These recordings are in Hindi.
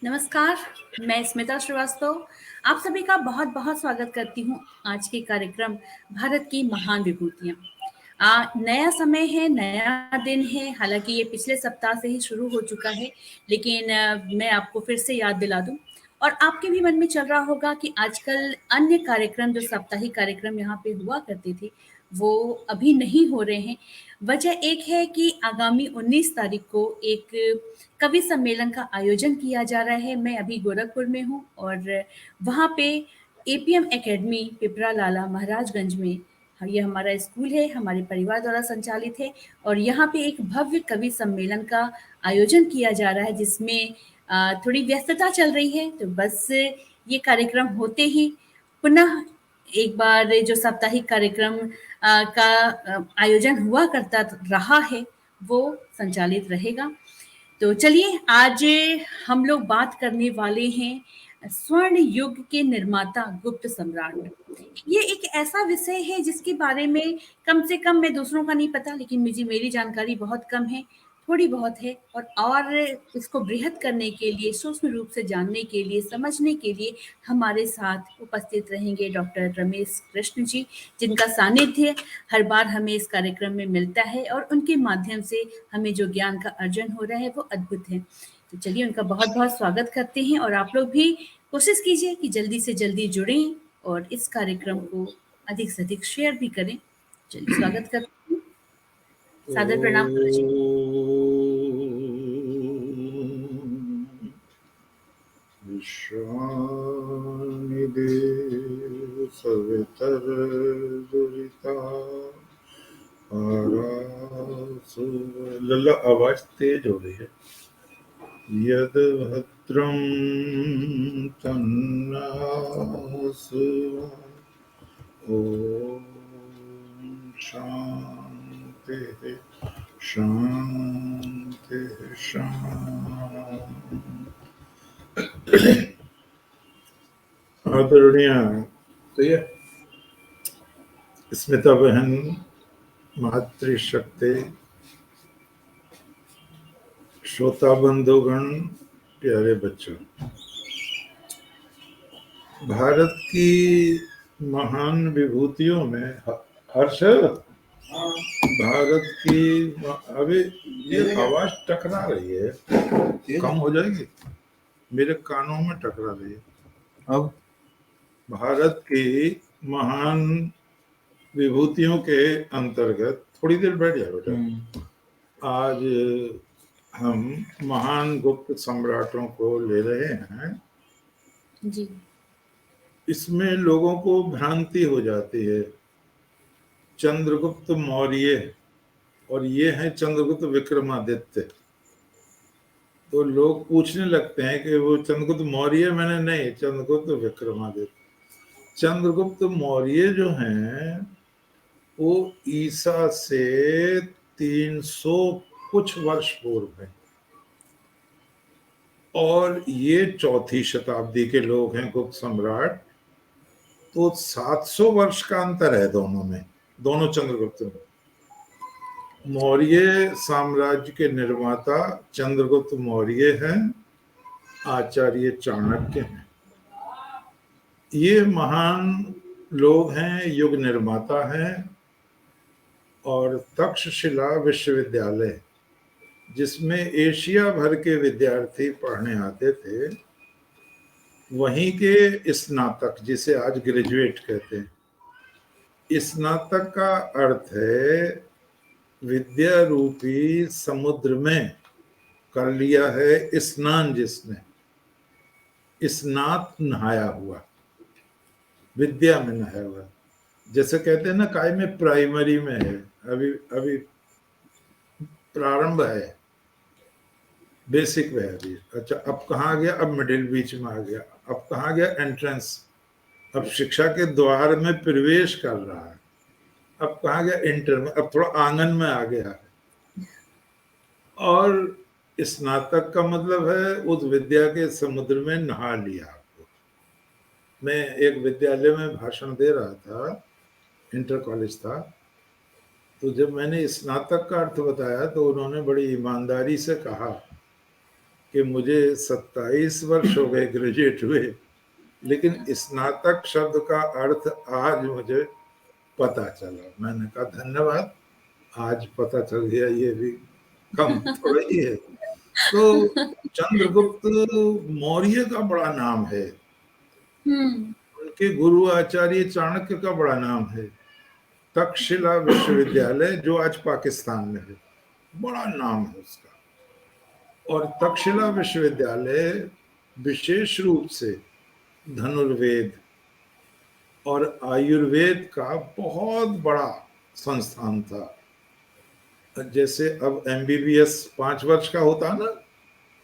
नमस्कार, मैं स्मिता श्रीवास्तव आप सभी का बहुत-बहुत स्वागत करती हूँ आज के कार्यक्रम भारत की महान विभूतियाँ। नया समय है, नया दिन है, हालाँकि ये पिछले सप्ताह से ही शुरू हो चुका है, लेकिन मैं आपको फिर से याद दिला दूँ और आपके भी मन में चल रहा होगा कि आजकल अन्य कार्यक्रम जो साप्ताहिक कार्यक्रम यहाँ पे हुआ करते थे, वो अभी नहीं हो रहे हैं। वजह एक है कि आगामी 19 तारीख को एक कवि सम्मेलन का आयोजन किया जा रहा है। मैं अभी गोरखपुर में हूँ और वहाँ पे एपीएम एकेडमी पिपरा लाला महाराजगंज में ये हमारा स्कूल है, हमारे परिवार द्वारा संचालित है और यहाँ पे एक भव्य कवि सम्मेलन का आयोजन किया जा रहा है जिसमें थोड़ी व्यस्तता चल रही है। तो बस ये कार्यक्रम होते ही पुनः एक बार जो साप्ताहिक कार्यक्रम का आयोजन हुआ करता रहा है, वो संचालित रहेगा। तो चलिए आज हम लोग बात करने वाले हैं स्वर्ण युग के निर्माता गुप्त सम्राट। ये एक ऐसा विषय है जिसके बारे में कम से कम मैं दूसरों का नहीं पता लेकिन मेरी जानकारी बहुत कम है, थोड़ी बहुत है और इसको बृहद करने के लिए, सूक्ष्म रूप से जानने के लिए, समझने के लिए हमारे साथ उपस्थित रहेंगे डॉक्टर रमेश कृष्ण जी, जिनका सानिध्य हर बार हमें इस कार्यक्रम में मिलता है और उनके माध्यम से हमें जो ज्ञान का अर्जन हो रहा है वो अद्भुत है। तो चलिए उनका बहुत-बहुत स्वागत करते हैं और आप लोग भी कोशिश कीजिए कि जल्दी से जल्दी जुड़ें और इस कार्यक्रम को अधिक से अधिक शेयर भी करें। चलिए स्वागत करते हैं। सादर प्रणाम गुरुजी। विश्वानिधि सवितर दुरिता लल्ला आवाज तेज हो रही है। यद भद्रम तन्नासु ओम शांति शांति शांति। आदरणीय तो ये स्मिता बहन, मातृशक्ति, श्रोता बंधुगण, प्यारे बच्चों, भारत की महान विभूतियों में हर्ष भारत की अभी ये आवाज टकरा रही है, कम हो जाएगी, मेरे कानों में टकरा रही है। अब भारत की महान विभूतियों के अंतर्गत थोड़ी देर बैठ जाए बेटा। आज हम महान गुप्त सम्राटों को ले रहे हैं जी। इसमें लोगों को भ्रांति हो जाती है। चंद्रगुप्त मौर्य और ये है चंद्रगुप्त विक्रमादित्य, तो लोग पूछने लगते हैं कि वो चंद्रगुप्त मौर्य, मैंने नहीं, चंद्रगुप्त विक्रमादित्य। चंद्रगुप्त मौर्य जो हैं वो ईसा से 300 कुछ वर्ष पूर्व है और ये चौथी शताब्दी के लोग हैं गुप्त सम्राट। तो 700 वर्ष का अंतर है दोनों में, दोनों चंद्रगुप्त में। मौर्य साम्राज्य के निर्माता चंद्रगुप्त मौर्य हैं, आचार्य चाणक्य हैं। ये महान लोग हैं, युग निर्माता हैं। और तक्षशिला विश्वविद्यालय जिसमें एशिया भर के विद्यार्थी पढ़ने आते थे, वहीं के स्नातक, जिसे आज ग्रेजुएट कहते हैं, स्नातक का अर्थ है विद्या रूपी समुद्र में कर लिया है स्नान, जिसने स्नात नहाया हुआ, विद्या में नहाया हुआ। जैसे कहते हैं ना, काय में प्राइमरी में है, अभी अभी प्रारंभ है, बेसिक में है अभी। अच्छा, अब कहाँ गया, अब मिडिल बीच में आ गया, अब कहाँ गया, एंट्रेंस, अब शिक्षा के द्वार में प्रवेश कर रहा है, अब कहाँ गया, इंटर में, अब थोड़ा आंगन में आ गया है। और स्नातक का मतलब है उस विद्या के समुद्र में नहा लिया आपको। मैं एक विद्यालय में भाषण दे रहा था, इंटर कॉलेज था, तो जब मैंने स्नातक का अर्थ बताया तो उन्होंने बड़ी ईमानदारी से कहा कि मुझे 27 वर्ष हो गए ग्रेजुएट हुए, लेकिन स्नातक शब्द का अर्थ आज मुझे पता चला। मैंने कहा धन्यवाद, आज पता चल गया, ये भी कम थोड़ा ही है। तो चंद्रगुप्त मौर्य का बड़ा नाम है, उनके गुरु आचार्य चाणक्य का बड़ा नाम है। तक्षशिला विश्वविद्यालय जो आज पाकिस्तान में है, बड़ा नाम है उसका। और तक्षशिला विश्वविद्यालय विशेष रूप से धनुर्वेद और आयुर्वेद का बहुत बड़ा संस्थान था। जैसे अब MBBS 5 वर्ष का होता ना,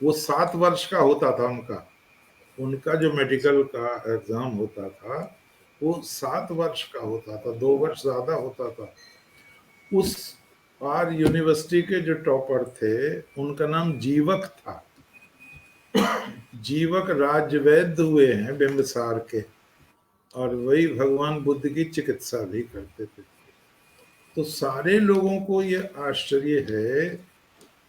वो 7 वर्ष का होता था उनका। उनका जो मेडिकल का एग्जाम होता था वो 7 वर्ष का होता था, 2 वर्ष ज्यादा होता था। उस पार यूनिवर्सिटी के जो टॉपर थे उनका नाम जीवक था। जीवक राजवैद्य हुए हैं बिंबिसार के, और वही भगवान बुद्ध की चिकित्सा भी करते थे। तो सारे लोगों को ये आश्चर्य है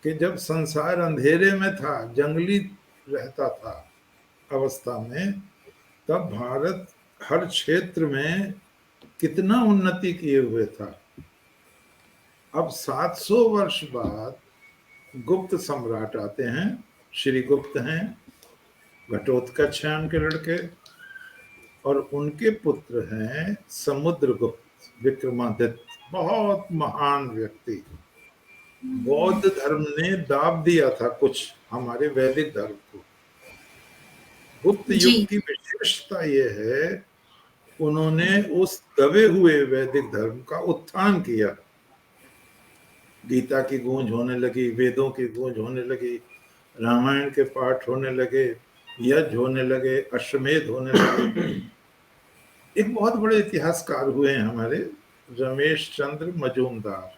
कि जब संसार अंधेरे में था, जंगली रहता था अवस्था में, तब भारत हर क्षेत्र में कितना उन्नति किए हुए था। अब 700 वर्ष बाद गुप्त सम्राट आते हैं, श्री गुप्त हैं, घटोत्कच हैं उनके लड़के, और उनके पुत्र हैं समुद्रगुप्त, विक्रमादित्य, बहुत महान व्यक्ति। बौद्ध धर्म ने दाब दिया था कुछ हमारे वैदिक धर्म को। गुप्त युग की विशेषता यह है, उन्होंने उस दबे हुए वैदिक धर्म का उत्थान किया। गीता की गूंज होने लगी, वेदों की गूंज होने लगी, रामायण के पाठ होने लगे, यज्ञ होने लगे, अश्वमेध होने लगे। एक बहुत बड़े इतिहासकार हुए हैं हमारे रमेश चंद्र मजूमदार।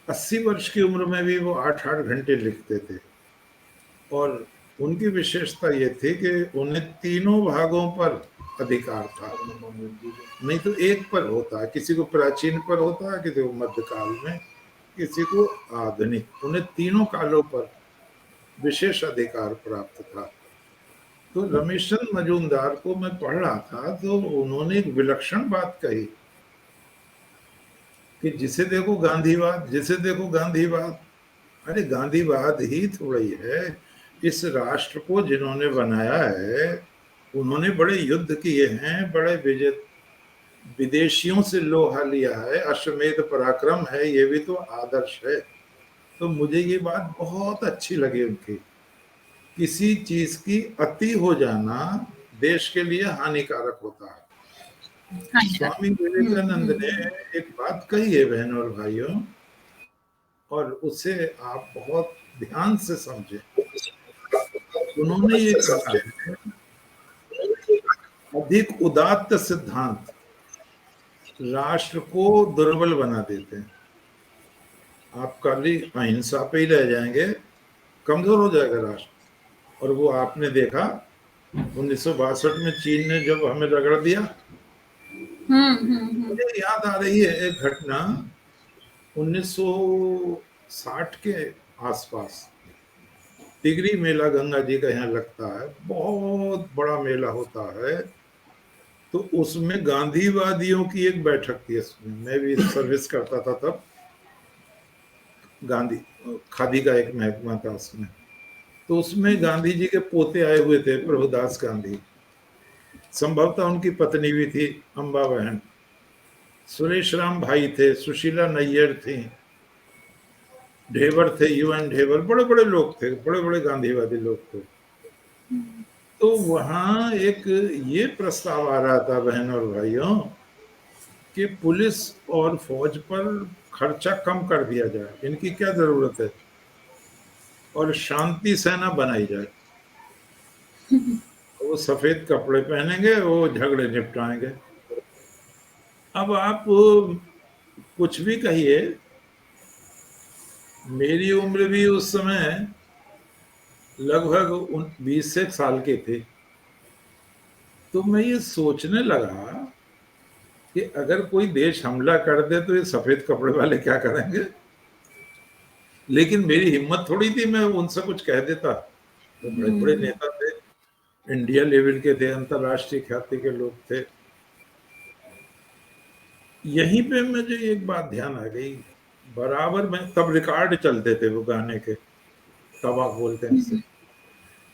80 वर्ष की उम्र में भी वो 8-8 घंटे लिखते थे, और उनकी विशेषता ये थी कि उन्हें तीनों भागों पर अधिकार था, नहीं तो एक पर होता है, किसी को प्राचीन पर होता है, किसी को मध्यकाल में, किसी को आधुनिक। उन्हें तीनों कालों पर विशेष अधिकार प्राप्त था। तो रमेशचंद्र मजूमदार को मैं पढ़ रहा था तो उन्होंने एक विलक्षण बात कही कि जिसे देखो गांधीवाद, जिसे देखो गांधीवाद। अरे गांधीवाद ही थोड़ी है, इस राष्ट्र को जिन्होंने बनाया है उन्होंने बड़े युद्ध किए हैं, बड़े विदेशियों से लोहा लिया है, अश्वमेध पराक्रम है, ये भी तो आदर्श है। तो मुझे ये बात बहुत अच्छी लगी उनकी। किसी चीज की अति हो जाना देश के लिए हानिकारक होता है। स्वामी विवेकानंद ने एक बात कही है बहनों और भाइयों, और उसे आप बहुत ध्यान से समझें। उन्होंने ये कहा है, अधिक उदात्त सिद्धांत राष्ट्र को दुर्बल बना देते हैं। आप खाली अहिंसा पे ही रह जाएंगे, कमजोर हो जाएगा राष्ट्र। और वो आपने देखा 1962 में चीन ने जब हमें रगड़ दिया। मुझे याद आ रही है एक घटना 1960 के आसपास। तिगरी मेला गंगा जी का यहाँ लगता है, बहुत बड़ा मेला होता है। तो उसमें गांधीवादियों की एक बैठक थी, इसमें मैं भी सर्विस करता था तब। गांधी खादी का एक महकमा था उसमें। तो उसमें गांधी जी के पोते आए हुए थे, प्रभुदास गांधी, संभवतः उनकी पत्नी भी थी, अम्बा बहन, सुरेश राम भाई थे, सुशीला नैयर थी, ढेबर थे, UN ढेबर, बड़े बड़े लोग थे, बड़े बड़े गांधीवादी लोग थे। तो वहां एक ये प्रस्ताव आ रहा था बहन और भाइयों कि पुलिस और फौज पर खर्चा कम कर दिया जाए, इनकी क्या जरूरत है, और शांति सेना बनाई जाए। वो सफेद कपड़े पहनेंगे, वो झगड़े निपटाएंगे। अब आप कुछ भी कहिए, मेरी उम्र भी उस समय लगभग 20 साल की थी। तो मैं ये सोचने लगा कि अगर कोई देश हमला कर दे तो ये सफेद कपड़े वाले क्या करेंगे। लेकिन मेरी हिम्मत थोड़ी थी मैं उनसे कुछ कह देता। तो बड़े बड़े नेता थे, इंडिया लेवल के थे, अंतर्राष्ट्रीय ख्याति के लोग थे। यहीं पे मुझे एक बात ध्यान आ गई, बराबर में तब रिकॉर्ड चलते थे वो गाने के, तबाक बोलते हैं इससे।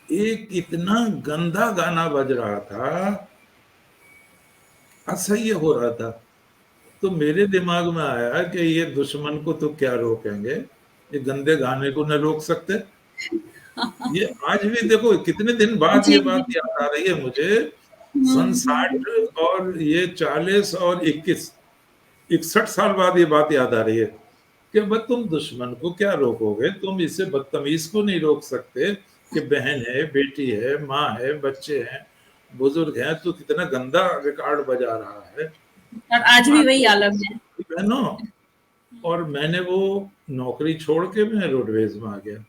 एक इतना गंदा गाना बज रहा था, असह्य हो रहा था। तो मेरे दिमाग में आया कि ये दुश्मन को तो क्या रोकेंगे, ये गंदे गाने को न रोक सकते। ये आज भी देखो कितने दिन बाद ये जी बात जी। याद आ रही है मुझे। सन 60 और ये 40 और 21, 61 साल बाद ये बात याद आ रही है कि बस तुम दुश्मन को क्या रोकोगे, तुम इसे बदतमीज को नहीं रोक सकते कि बहन है, बेटी है, माँ है, बच्चे हैं, बुजुर्ग हैं, तो कितना गंदा रिकॉर्ड बजा रहा है। और आज भी वही आलम है। बहनों, और मैंने वो नौकरी छोड़ के मैं रोडवेज में आ गया।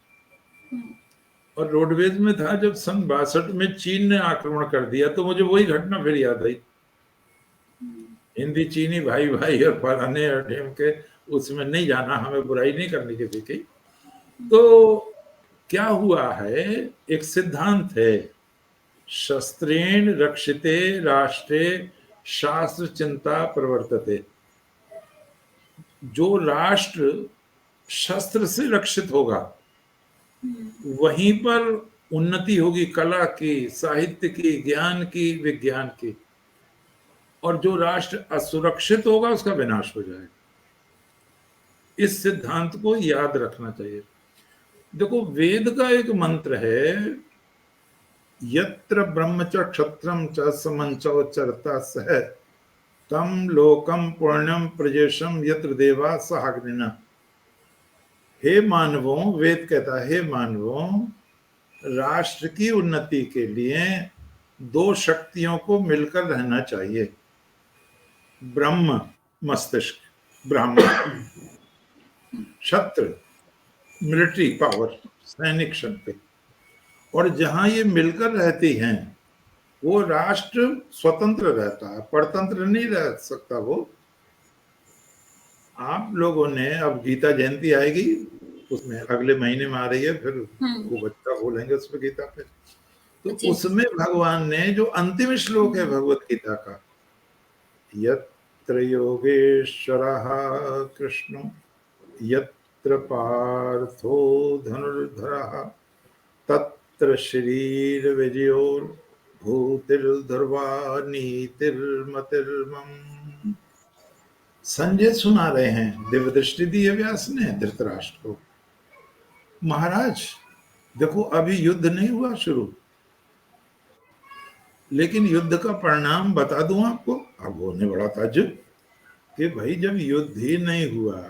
और रोडवेज में था जब सन 62 में चीन ने आक्रमण कर दिया, तो मुझे वही घटना फिर याद आई। हिंदी चीनी भाई भाई और फलाने और ढेमके, उसमें नहीं जाना, हमें बुराई नहीं करनी किसी की। तो क्या हुआ है, एक सिद्धांत है, शस्त्रेण रक्षिते राष्ट्रे शास्त्र चिंता प्रवर्तते। जो राष्ट्र शस्त्र से रक्षित होगा वहीं पर उन्नति होगी, कला की, साहित्य की, ज्ञान की, विज्ञान की। और जो राष्ट्र असुरक्षित होगा उसका विनाश हो जाएगा। इस सिद्धांत को याद रखना चाहिए। देखो वेद का एक मंत्र है, यत्र ब्रह्म च क्षत्रम च समंचो चरता सह तम लोकम पुण्यम प्रजेशम यत्र देवा सहाग्निना। हे मानवों, वेद कहता है, हे मानवों, राष्ट्र की उन्नति के लिए दो शक्तियों को मिलकर रहना चाहिए, ब्रह्म मस्तिष्क, ब्राह्मण, क्षत्र मिलिट्री पावर, सैनिक शक्ति। और जहां ये मिलकर रहती हैं वो राष्ट्र स्वतंत्र रहता है, परतंत्र नहीं रह सकता वो। आप लोगों ने, अब गीता जयंती आएगी, उसमें अगले महीने में आ रही है, फिर खूब अच्छा बोलेंगे उसमें गीता पे। तो जी उसमें भगवान ने जो अंतिम श्लोक है भगवत गीता का, यत्र योगेश्वरः कृष्णो यत्र पार्थो धनुर्धरः तत्र शरीर विजयोर भूतिर्ध्रुवा नीतिर्मतिर्मम। संजय सुना रहे हैं, दिव्य दृष्टि दी है व्यास ने धृतराष्ट्र को। महाराज देखो अभी युद्ध नहीं हुआ शुरू, लेकिन युद्ध का परिणाम बता दूं आपको। अब होने बड़ा ताज्जुब कि भाई जब युद्ध ही नहीं हुआ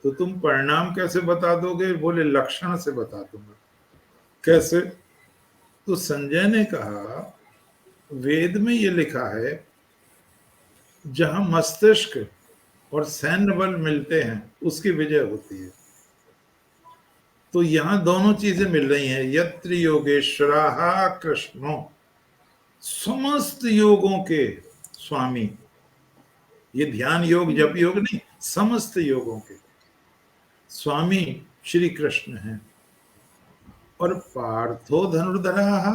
तो तुम परिणाम कैसे बता दोगे? बोले लक्षण से बता दूंगा। कैसे? तो संजय ने कहा, वेद में ये लिखा है जहां मस्तिष्क और सैन्य बल मिलते हैं उसकी विजय होती है। तो यहां दोनों चीजें मिल रही हैं, यत्र योगेश्वराः कृष्णो, समस्त योगों के स्वामी। ये ध्यान योग जप योग नहीं, समस्त योगों के स्वामी श्री कृष्ण हैं। और पार्थो धनुर्धरः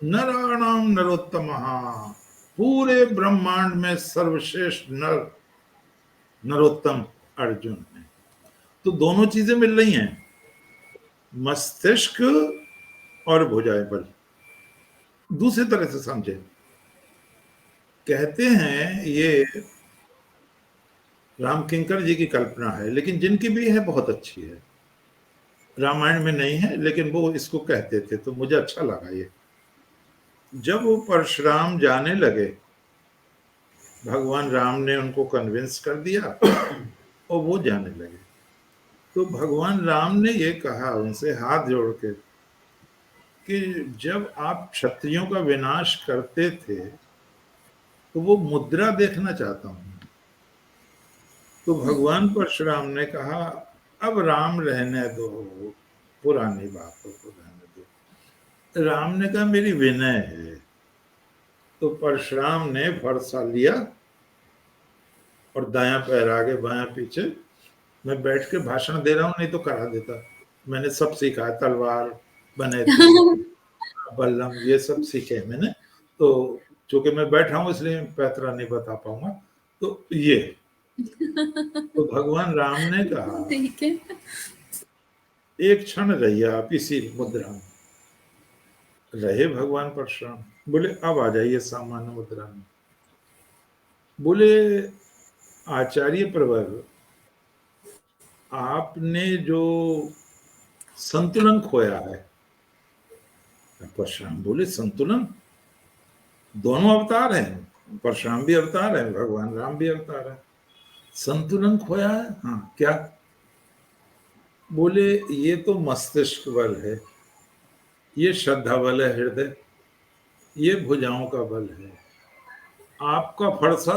नराणाम नरोत्तमः, पूरे ब्रह्मांड में सर्वश्रेष्ठ नर नरोत्तम अर्जुन है। तो दोनों चीजें मिल रही हैं, मस्तिष्क और भुजाएं बल। दूसरी तरह से समझे, कहते हैं ये राम किंकर जी की कल्पना है, लेकिन जिनकी भी है बहुत अच्छी है, रामायण में नहीं है लेकिन वो इसको कहते थे तो मुझे अच्छा लगा ये। जब वो परशुराम जाने लगे, भगवान राम ने उनको कन्विंस कर दिया और वो जाने लगे। तो भगवान राम ने ये कहा उनसे हाथ जोड़ के कि जब आप क्षत्रियों का विनाश करते थे तो वो मुद्रा देखना चाहता हूं। तो भगवान परशुराम ने कहा अब राम रहने दो, पुरानी बातों को रहने दो। राम ने कहा मेरी विनय है। तो परशुराम ने फरसा लिया और दायां पैर आगे बायां पीछे मैं बैठ के भाषण दे रहा हूँ, नहीं तो करा देता। मैंने सब सीखा है, तलवार, बनेती, बल्लम, ये सब सीखे हैं मैंने। तो चूंकि मैं बैठा हूँ इसलिए पैतरा नहीं बता पाऊंगा। तो ये तो भगवान राम ने कहा, ठीक है। एक क्षण रहिए आप इसी मुद्रा में। रहे भगवान परशुराम, बोले अब आ जाइए सामान्य मुद्रा में। बोले आचार्य प्रवर, आपने जो संतुलन खोया है। परशुराम बोले संतुलन? दोनों अवतार हैं, परशुराम भी अवतार है, भगवान राम भी अवतार है। संतुलन खोया है? हाँ, क्या? बोले ये तो मस्तिष्क बल है, ये श्रद्धा बल है, हृदय, ये भुजाओं का बल है। आपका फरसा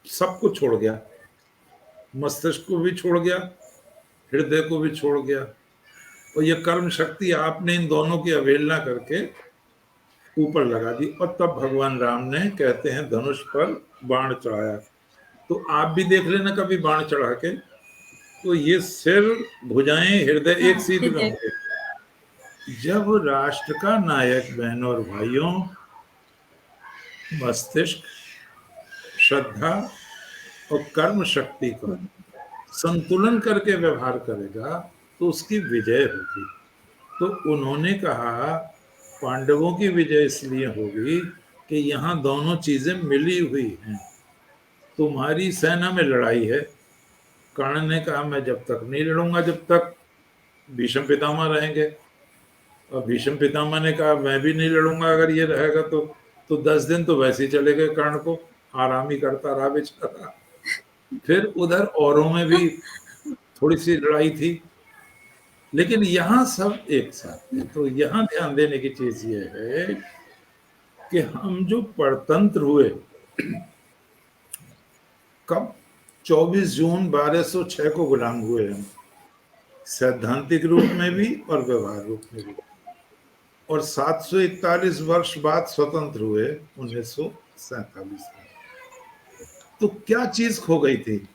सब कुछ छोड़ गया, मस्तिष्क को भी छोड़ गया, हृदय को भी छोड़ गया, और ये कर्म शक्ति आपने इन दोनों की अवहेलना करके ऊपर लगा दी। और तब भगवान राम ने, कहते हैं, धनुष पर बाण चढ़ाया। तो आप भी देख लेना कभी बाण चढ़ा के, तो ये सिर, भुजाएं, हृदय एक सीध में होंगे। जब राष्ट्र का नायक, बहनों और भाइयों, मस्तिष्क, श्रद्धा और कर्म शक्ति का संतुलन करके व्यवहार करेगा तो उसकी विजय होगी। तो उन्होंने कहा पांडवों की विजय इसलिए होगी कि यहाँ दोनों चीजें मिली हुई हैं। तुम्हारी सेना में लड़ाई है, कर्ण ने कहा मैं जब तक नहीं लड़ूंगा जब तक भीष्म पितामह रहेंगे, और भीष्म पितामह ने कहा मैं भी नहीं लड़ूंगा अगर ये रहेगा तो 10 दिन तो वैसे ही चले गए, कर्ण को आराम ही करता रहा बेचारा। फिर उधर औरों में भी थोड़ी सी लड़ाई थी, लेकिन यहाँ सब एक साथ थे। तो यहाँ ध्यान देने की चीज ये है कि हम जो परतंत्र हुए कब, 24 जून 1206 को गुलाम हुए हम, सैद्धांतिक रूप में भी और व्यवहार रूप में भी। और 741 वर्ष बाद स्वतंत्र हुए 1947 में। तो क्या चीज खो गई थी?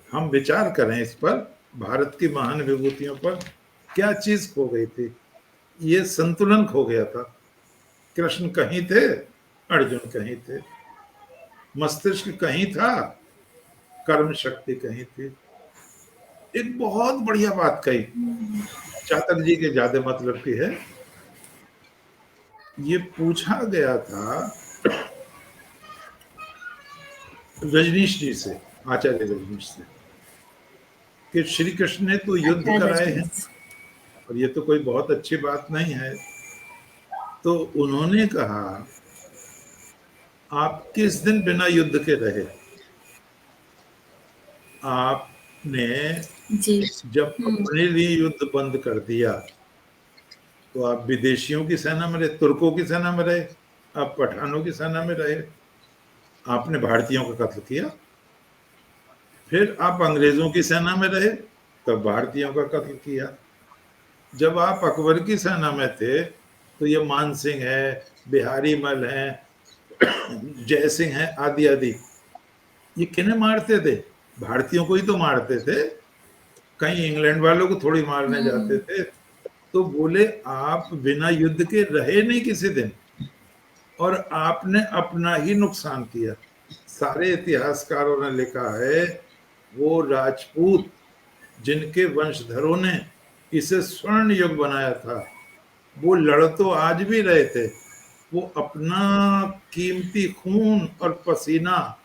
हम विचार करें इस पर, भारत की महान विभूतियों पर क्या चीज खो गई थी? ये संतुलन खो गया था। कृष्ण कहीं थे, अर्जुन कहीं थे, मस्तिष्क कहीं था, कर्म शक्ति कहीं थी। एक बहुत बढ़िया बात कही, चातक जी के ज्यादा मतलब की है। ये पूछा गया था रजनीश जी से, आचार्य रजनीश से, कि श्री कृष्ण ने तो युद्ध कराए हैं और ये तो कोई बहुत अच्छी बात नहीं है। तो उन्होंने कहा आप किस दिन बिना युद्ध के रहे? आपने जब अपने लिए युद्ध बंद कर दिया तो आप विदेशियों की सेना में रहे, तुर्कों की सेना में रहे, आप पठानों की सेना में रहे, आपने भारतीयों का कत्ल किया। फिर आप अंग्रेजों की सेना में रहे, तब भारतीयों का कत्ल किया। जब आप अकबर की सेना में थे तो ये मान सिंह है, बिहारी मल है, जय सिंह है, आदि आदि, ये किन्हें मारते थे? भारतीयों को ही तो मारते थे, कहीं इंग्लैंड वालों को थोड़ी मारने जाते थे। तो बोले आप बिना युद्ध के रहे नहीं किसी दिन, और आपने अपना ही नुकसान किया। सारे इतिहासकारों ने लिखा है वो राजपूत जिनके वंशधरों ने इसे स्वर्ण युग बनाया था, वो लड़ तो आज भी रहे थे, वो अपना कीमती खून और पसीना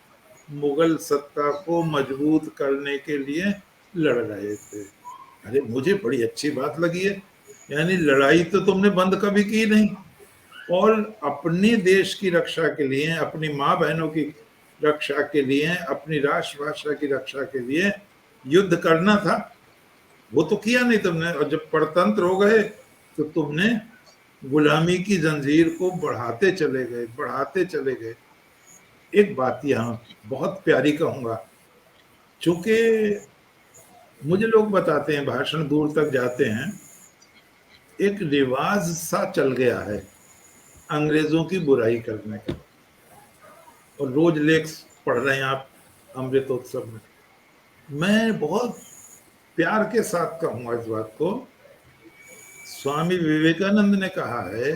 मुगल सत्ता को मजबूत करने के लिए लड़ रहे थे। अरे मुझे बड़ी अच्छी बात लगी है, यानी लड़ाई तो तुमने बंद कभी की नहीं, और अपने देश की रक्षा के लिए, अपनी माँ बहनों की रक्षा के लिए, अपनी राष्ट्रभाषा की रक्षा के लिए युद्ध करना था, वो तो किया नहीं तुमने। और जब परतंत्र हो गए तो तुमने गुलामी की जंजीर को बढ़ाते चले गए, बढ़ाते चले गए। एक बात यहाँ बहुत प्यारी कहूंगा, चूंकि मुझे लोग बताते हैं, भाषण दूर तक जाते हैं, एक रिवाज सा चल गया है अंग्रेजों की बुराई करने का, और रोज लेख पढ़ रहे हैं आप अमृतोत्सव में। मैं बहुत प्यार के साथ कहूंगा इस बात को, स्वामी विवेकानंद ने कहा है,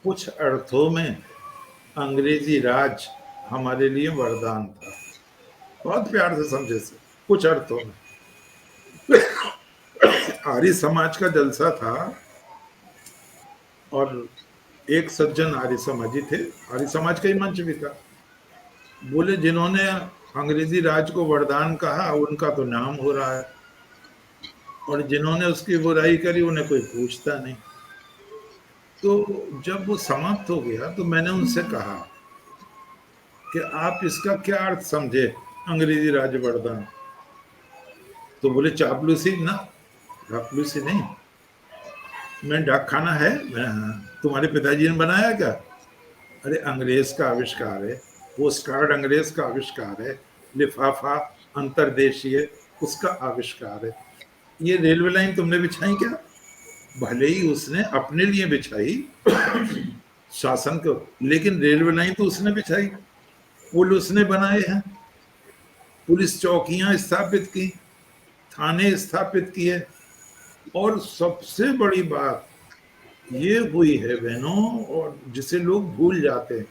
कुछ अर्थों में अंग्रेजी राज हमारे लिए वरदान था। बहुत प्यार से समझे से, कुछ अर्थों में। आर्य समाज का जलसा था और एक सज्जन आर्य समाजी थे, आर्य समाज का ही मंच भी था। बोले जिन्होंने अंग्रेजी राज को वरदान कहा उनका तो नाम हो रहा है, और जिन्होंने उसकी बुराई करी उन्हें कोई पूछता नहीं। तो जब वो समाप्त हो गया तो मैंने उनसे कहा कि आप इसका क्या अर्थ समझे, अंग्रेजी राज वरदान? तो बोले चापलूसी ना, चापलूसी नहीं, मैं डाक खाना है, मैं तुम्हारे पिताजी ने बनाया क्या? अरे अंग्रेज का आविष्कार है, पोस्ट कार्ड अंग्रेज का आविष्कार है, लिफाफा अंतरदेशीय उसका आविष्कार है। ये रेलवे लाइन तुमने बिछाई क्या? भले ही उसने अपने लिए बिछाई शासन को, लेकिन रेलवे लाइन तो उसने बिछाई, पुल उसने बनाए हैं, पुलिस चौकियां स्थापित की, थाने स्थापित किए, और सबसे बड़ी बात ये हुई है बहनों, और जिसे लोग भूल जाते हैं।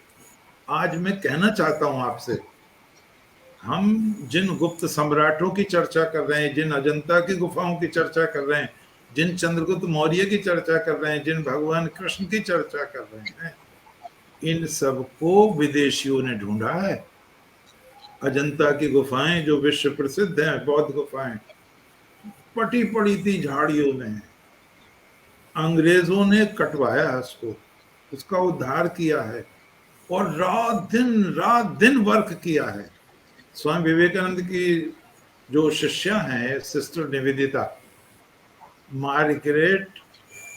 आज मैं कहना चाहता हूं आपसे, हम जिन गुप्त सम्राटों की चर्चा कर रहे हैं, जिन अजंता की गुफाओं की चर्चा कर रहे हैं, जिन चंद्रगुप्त मौर्य की चर्चा कर रहे हैं, जिन भगवान कृष्ण की चर्चा कर रहे हैं, इन सबको विदेशियों ने ढूंढा है। अजंता की गुफाएं जो विश्व प्रसिद्ध हैं, बौद्ध गुफाएं, पटी पड़ी थी झाड़ियों में, अंग्रेजों ने कटवाया उसको, उसका उद्धार किया है, और रात दिन वर्क किया है। स्वामी विवेकानंद की जो शिष्या हैं, sister Nivedita, Margaret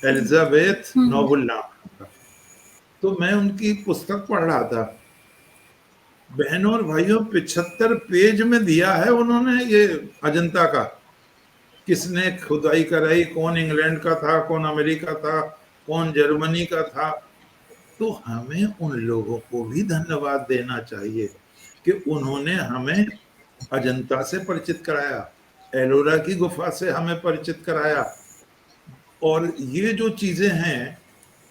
Elizabeth Noble नाम का, तो मैं उनकी पुस्तक पढ़ रहा था। बहनों और भाइयों, 75 पेज में दिया है उन्होंने ये अजंता का, किसने खुदाई कराई, कौन इंग्लैंड का था, कौन अमेरिका था, कौन जर्मनी का था। तो हमें उन लोगों को भी धन्यवाद देना चाहिए कि उन्होंने हमें अजंता से परिचित कराया, एलोरा की गुफा से हमें परिचित कराया। और ये जो चीजें हैं,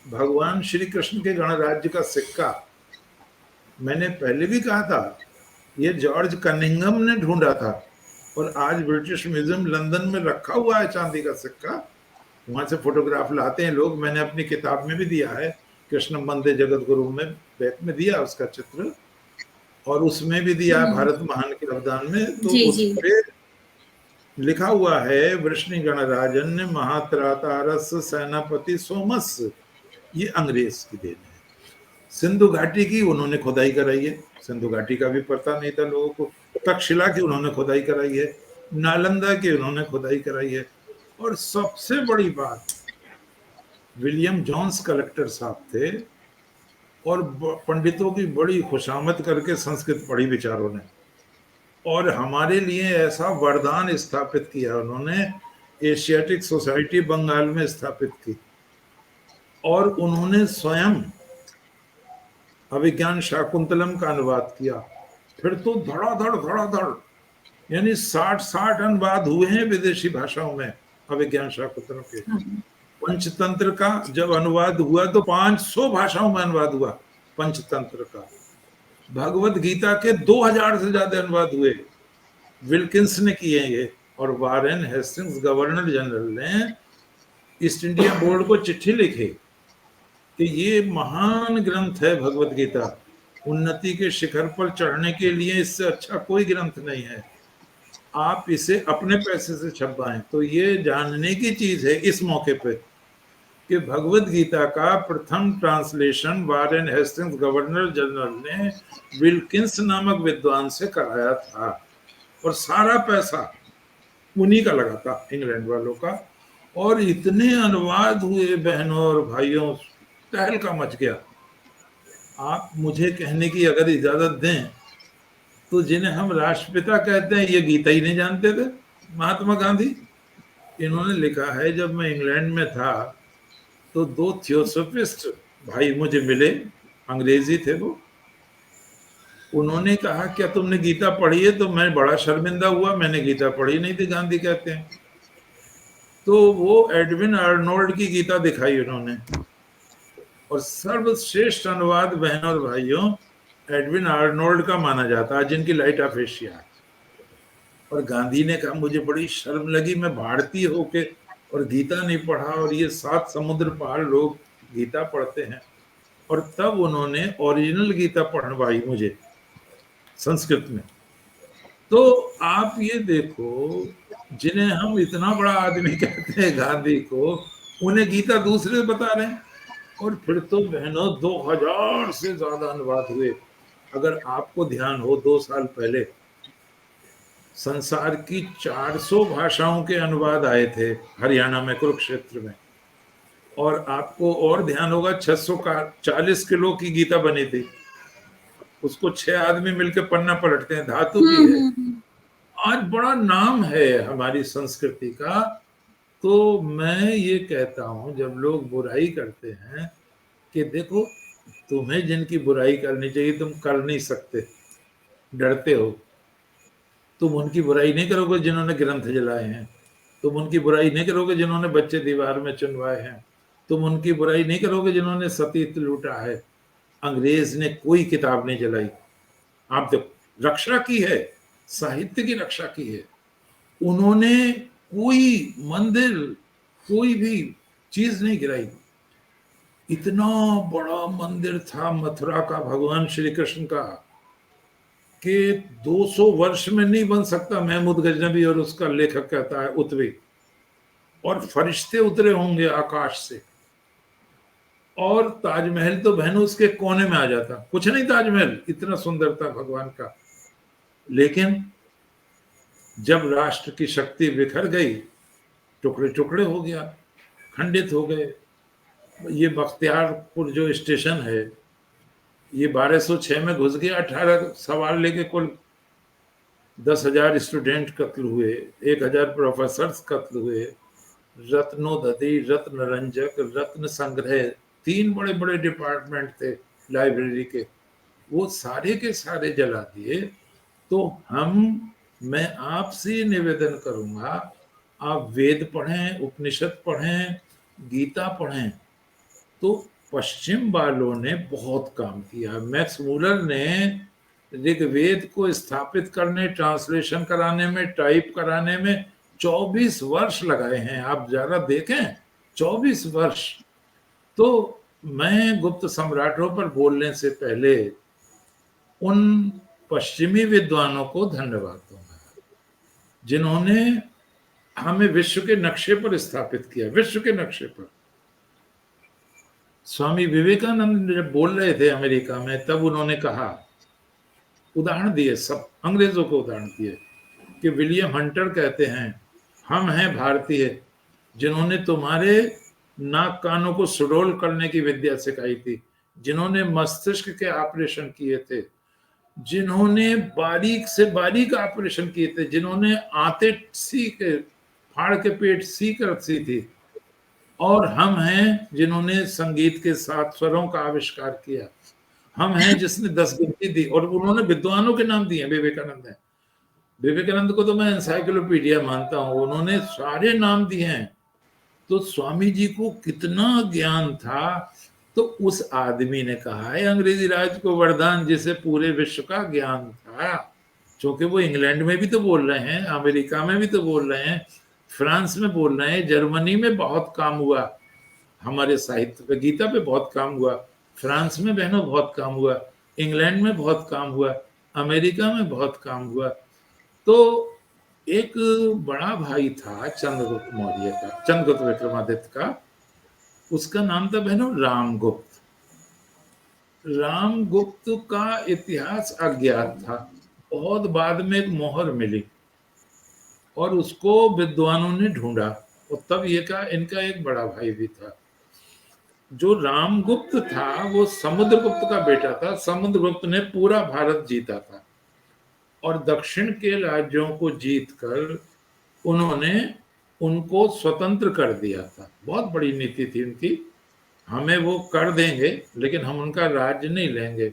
भगवान श्री कृष्ण के गणराज्य का सिक्का, मैंने पहले भी कहा था, ये जॉर्ज कनिंघम ने ढूंढा था, और आज ब्रिटिश म्यूजियम लंदन में रखा हुआ है चांदी का सिक्का। वहां से फोटोग्राफ लाते हैं लोग, मैंने अपनी किताब में भी दिया है, कृष्ण वंदे जगत गुरु में बैक में दिया उसका चित्र, और उसमें भी दिया है भारत महान के अवदान में। तो उस पे लिखा हुआ है, वृष्णि गणराजन महात्रातारस सेनापति सोमस, ये अंग्रेज की देन है। सिंधु घाटी की उन्होंने खुदाई कराई है, सिंधु घाटी का भी पता नहीं था लोगों को। तक्षशिला की उन्होंने खुदाई कराई है, नालंदा की उन्होंने खुदाई कराई है, और सबसे बड़ी बात, विलियम जॉन्स कलेक्टर साहब थे, और पंडितों की बड़ी खुशामद करके संस्कृत पढ़ी विचारों ने, और हमारे लिए ऐसा वरदान स्थापित किया उन्होंने। एशियाटिक सोसाइटी बंगाल में स्थापित की, और उन्होंने स्वयं अभिज्ञान शाकुंतलम का अनुवाद किया। फिर तो धड़ाधड़ यानी 60 अनुवाद हुए हैं विदेशी भाषाओं में अभिज्ञान शाकुंतलम के। पंचतंत्र का जब अनुवाद हुआ तो 500 भाषाओं में अनुवाद हुआ पंचतंत्र का। भगवत गीता के 2000 से ज्यादा अनुवाद हुए, विल्किंस ने किए ये। और वारेन हेस्टिंग्स गवर्नर जनरल ने ईस्ट इंडिया बोर्ड को चिट्ठी लिखी कि ये महान ग्रंथ है भगवत गीता, उन्नति के शिखर पर चढ़ने के लिए इससे अच्छा कोई ग्रंथ नहीं है, आप इसे अपने पैसे से छपवाएं। तो ये जानने की चीज है इस मौके पे कि भगवत गीता का प्रथम translation Warren Hastings governor general ने विल्किंस नामक विद्वान से कराया था, और सारा पैसा उन्हीं का लगा था, इंग्लैंड वालों का। और इतने अनुवाद हुए बहनों और भाइयों, तहलका मच गया। आप मुझे कहने की अगर इजाजत दें तो जिन्हें हम राष्ट्रपिता कहते हैं ये गीता ही नहीं जानते थे, महात्मा गांधी। इन्होंने लिखा है, जब मैं इंग्लैंड में था तो 2 थियोसोफिस्ट भाई मुझे मिले, अंग्रेजी थे वो, उन्होंने कहा क्या तुमने गीता पढ़ी है? तो मैं बड़ा शर्मिंदा हुआ, मैंने गीता पढ़ी नहीं थी, गांधी कहते हैं। तो वो एडविन आर्नोल्ड की गीता दिखाई उन्होंने, और सर्वश्रेष्ठ अनुवाद बहनों और भाइयों एडविन आर्नोल्ड का माना जाता है, जिनकी लाइट ऑफ एशिया। और गांधी ने कहा मुझे बड़ी शर्म लगी, मैं भारतीय होके और गीता नहीं पढ़ा, और ये 7 समुद्र पार लोग गीता पढ़ते हैं। और तब उन्होंने ओरिजिनल गीता पढ़वाई मुझे संस्कृत में। तो आप ये देखो, जिन्हें हम इतना बड़ा आदमी कहते हैं गांधी को, उन्हें गीता दूसरे बता रहे हैं। और फिर तो बहनों 2000 से ज्यादा अनुवाद हुए। अगर आपको ध्यान हो, 2 साल पहले संसार की 400 भाषाओं के अनुवाद आए थे हरियाणा में, कुरुक्षेत्र में। और आपको और ध्यान होगा, 640 किलो की गीता बनी थी, उसको 6 आदमी मिलकर पन्ना पलटते हैं, धातु की है। आज बड़ा नाम है हमारी संस्कृति का। तो मैं ये कहता हूं, जब लोग बुराई करते हैं, कि देखो तुम्हें जिनकी बुराई करनी चाहिए तुम कर नहीं सकते, डरते हो। तुम उनकी बुराई नहीं करोगे जिन्होंने ग्रंथ जलाए हैं, तुम उनकी बुराई नहीं करोगे जिन्होंने बच्चे दीवार में चुनवाए हैं, तुम उनकी बुराई नहीं करोगे जिन्होंने सतीत लूटा है। अंग्रेज ने कोई किताब नहीं जलाई, आप देखो रक्षा की है, साहित्य की रक्षा की है। उन्होंने कोई मंदिर, कोई भी चीज नहीं गिराई। इतना बड़ा मंदिर था मथुरा का भगवान श्री कृष्ण का, कि 200 वर्ष में नहीं बन सकता, महमूद गजनबी और उसका लेखक कहता है उतवी, और फरिश्ते उतरे होंगे आकाश से। और ताजमहल तो बहनों उसके कोने में आ जाता, कुछ नहीं ताजमहल, इतना सुंदर था भगवान का। लेकिन जब राष्ट्र की शक्ति बिखर गई, टुकड़े टुकड़े हो गया, खंडित हो गए। ये बख्तियारपुर जो स्टेशन है, ये 1206 में घुस गया, 18 सवार लेके कुल 10,000 स्टूडेंट कत्ल हुए, 1,000 प्रोफेसर कत्ल हुए, रत्नोदधि, रत्न रंजक, रत्न संग्रह, 3 बड़े बड़े डिपार्टमेंट थे लाइब्रेरी के, वो सारे के सारे जला दिए। तो मैं आपसे निवेदन करूंगा, आप वेद पढ़ें, उपनिषद पढ़ें, गीता पढ़ें। तो पश्चिम वालों ने बहुत काम किया। मैक्स मूलर ने ऋग्वेद को स्थापित करने, ट्रांसलेशन कराने में, टाइप कराने में 24 वर्ष लगाए हैं। आप जरा देखें, 24 वर्ष। तो मैं गुप्त सम्राटों पर बोलने से पहले उन पश्चिमी विद्वानों को धन्यवाद दूंगा, जिन्होंने हमें विश्व के नक्शे पर स्थापित किया, विश्व के नक्शे पर। स्वामी विवेकानंद जब बोल रहे थे अमेरिका में, तब उन्होंने कहा, उदाहरण दिए, सब अंग्रेजों को उदाहरण दिए, कि विलियम हंटर कहते हैं हम हैं भारतीय, जिन्होंने तुम्हारे नाक कानों को सुडौल करने की विद्या सिखाई थी, जिन्होंने मस्तिष्क के ऑपरेशन किए थे, जिन्होंने बारीक से बारीक ऑपरेशन किए थे, जिन्होंने आते सी के फाड़ के पेट सी कर सी थी। और हम हैं जिन्होंने संगीत के 7 स्वरों का आविष्कार किया। हम हैं जिसने 10 गिनती दी, और उन्होंने विद्वानों के नाम दिए। विवेकानंद है, विवेकानंद को तो मैं एनसाइक्लोपीडिया मानता हूं, उन्होंने सारे नाम दिए हैं। तो स्वामी जी को कितना ज्ञान था। तो उस आदमी ने कहा है अंग्रेजी राज को वरदान, जिसे पूरे विश्व का ज्ञान था, क्योंकि वो इंग्लैंड में भी तो बोल रहे हैं, अमेरिका में भी तो बोल रहे हैं, फ्रांस में बोल रहे हैं, जर्मनी में बहुत काम हुआ हमारे साहित्य पे, गीता पे बहुत काम हुआ, फ्रांस में बहनों बहुत काम हुआ, इंग्लैंड में बहुत काम हुआ, अमेरिका में बहुत काम हुआ। तो एक बड़ा भाई था चंद्रगुप्त मौर्य का, चंद्रगुप्त विक्रमादित्य का, उसका नाम था बहनों रामगुप्त। रामगुप्त का इतिहास अज्ञात था, बहुत बाद में एक मोहर मिली और उसको विद्वानों ने ढूंढा, और तब ये कहा इनका एक बड़ा भाई भी था। जो रामगुप्त था वो समुद्रगुप्त का बेटा था। समुद्रगुप्त ने पूरा भारत जीता था, और दक्षिण के राज्यों को जीतकर उन्होंने उनको स्वतंत्र कर दिया था। बहुत बड़ी नीति थी उनकी, हमें वो कर देंगे लेकिन हम उनका राज्य नहीं लेंगे।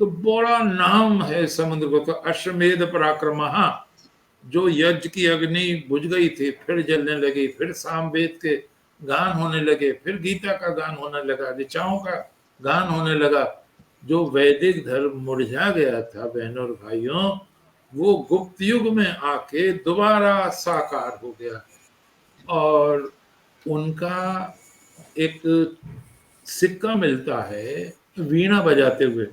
तो बड़ा नाम है समुद्र को। अश्वमेध पराक्रमः, जो यज्ञ की अग्नि बुझ गई थी फिर जलने लगी, फिर सामवेद के गान होने लगे, फिर गीता का गान होने लगा, ऋचाओं का गान होने लगा। जो वैदिक धर्म मुरझा गया था बहनों और भाइयों, वो गुप्त युग में आके दोबारा साकार हो गया। और उनका एक सिक्का मिलता है वीणा बजाते हुए।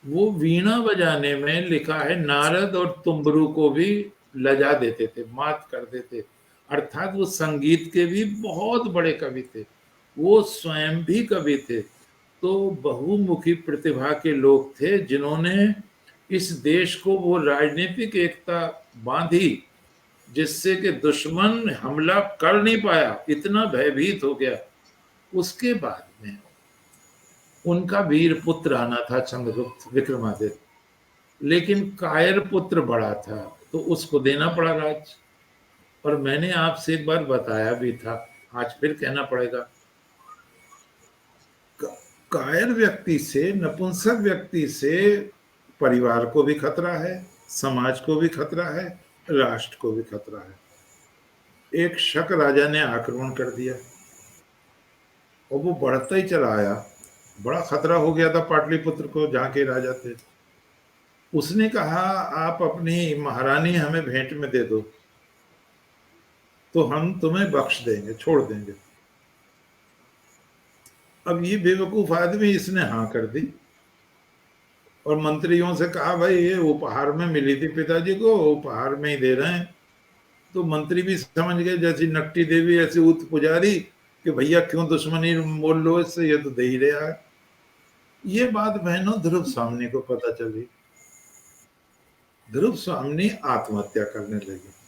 वो वीणा बजाने में लिखा है नारद और तुम्बरू को भी लजा देते थे, मात कर देते। अर्थात वो संगीत के भी बहुत बड़े कवि थे, वो स्वयं भी कवि थे। तो बहुमुखी प्रतिभा के लोग थे जिन्होंने इस देश को वो राजनीतिक एकता बांधी जिससे कि दुश्मन हमला कर नहीं पाया, इतना भयभीत हो गया। उसके बाद में उनका वीर पुत्र आना था चंद्रगुप्त विक्रमादित्य, लेकिन कायर पुत्र बड़ा था तो उसको देना पड़ा राज। और मैंने आपसे एक बार बताया भी था, आज फिर कहना पड़ेगा, कायर व्यक्ति से, नपुंसक व्यक्ति से परिवार को भी खतरा है, समाज को भी खतरा है, राष्ट्र को भी खतरा है। एक शक राजा ने आक्रमण कर दिया और वो बढ़ता ही चला आया। बड़ा खतरा हो गया था पाटलिपुत्र को, जहाँ के राजा थे। उसने कहा आप अपनी महारानी हमें भेंट में दे दो तो हम तुम्हें बख्श देंगे, छोड़ देंगे। अब ये बेवकूफ आदमी, इसने हाँ कर दी और मंत्रियों से कहा भाई ये उपहार में मिली थी पिताजी को, उपहार में ही दे रहे हैं। तो मंत्री भी समझ गए, जैसी नकटी देवी ऐसी उत पुजारी, कि भैया क्यों दुश्मनी मोल लो इससे, ये तो दे ही रहा है। ये बात बहनों ध्रुव स्वामी को पता चली। ध्रुव स्वामी आत्महत्या करने लगे।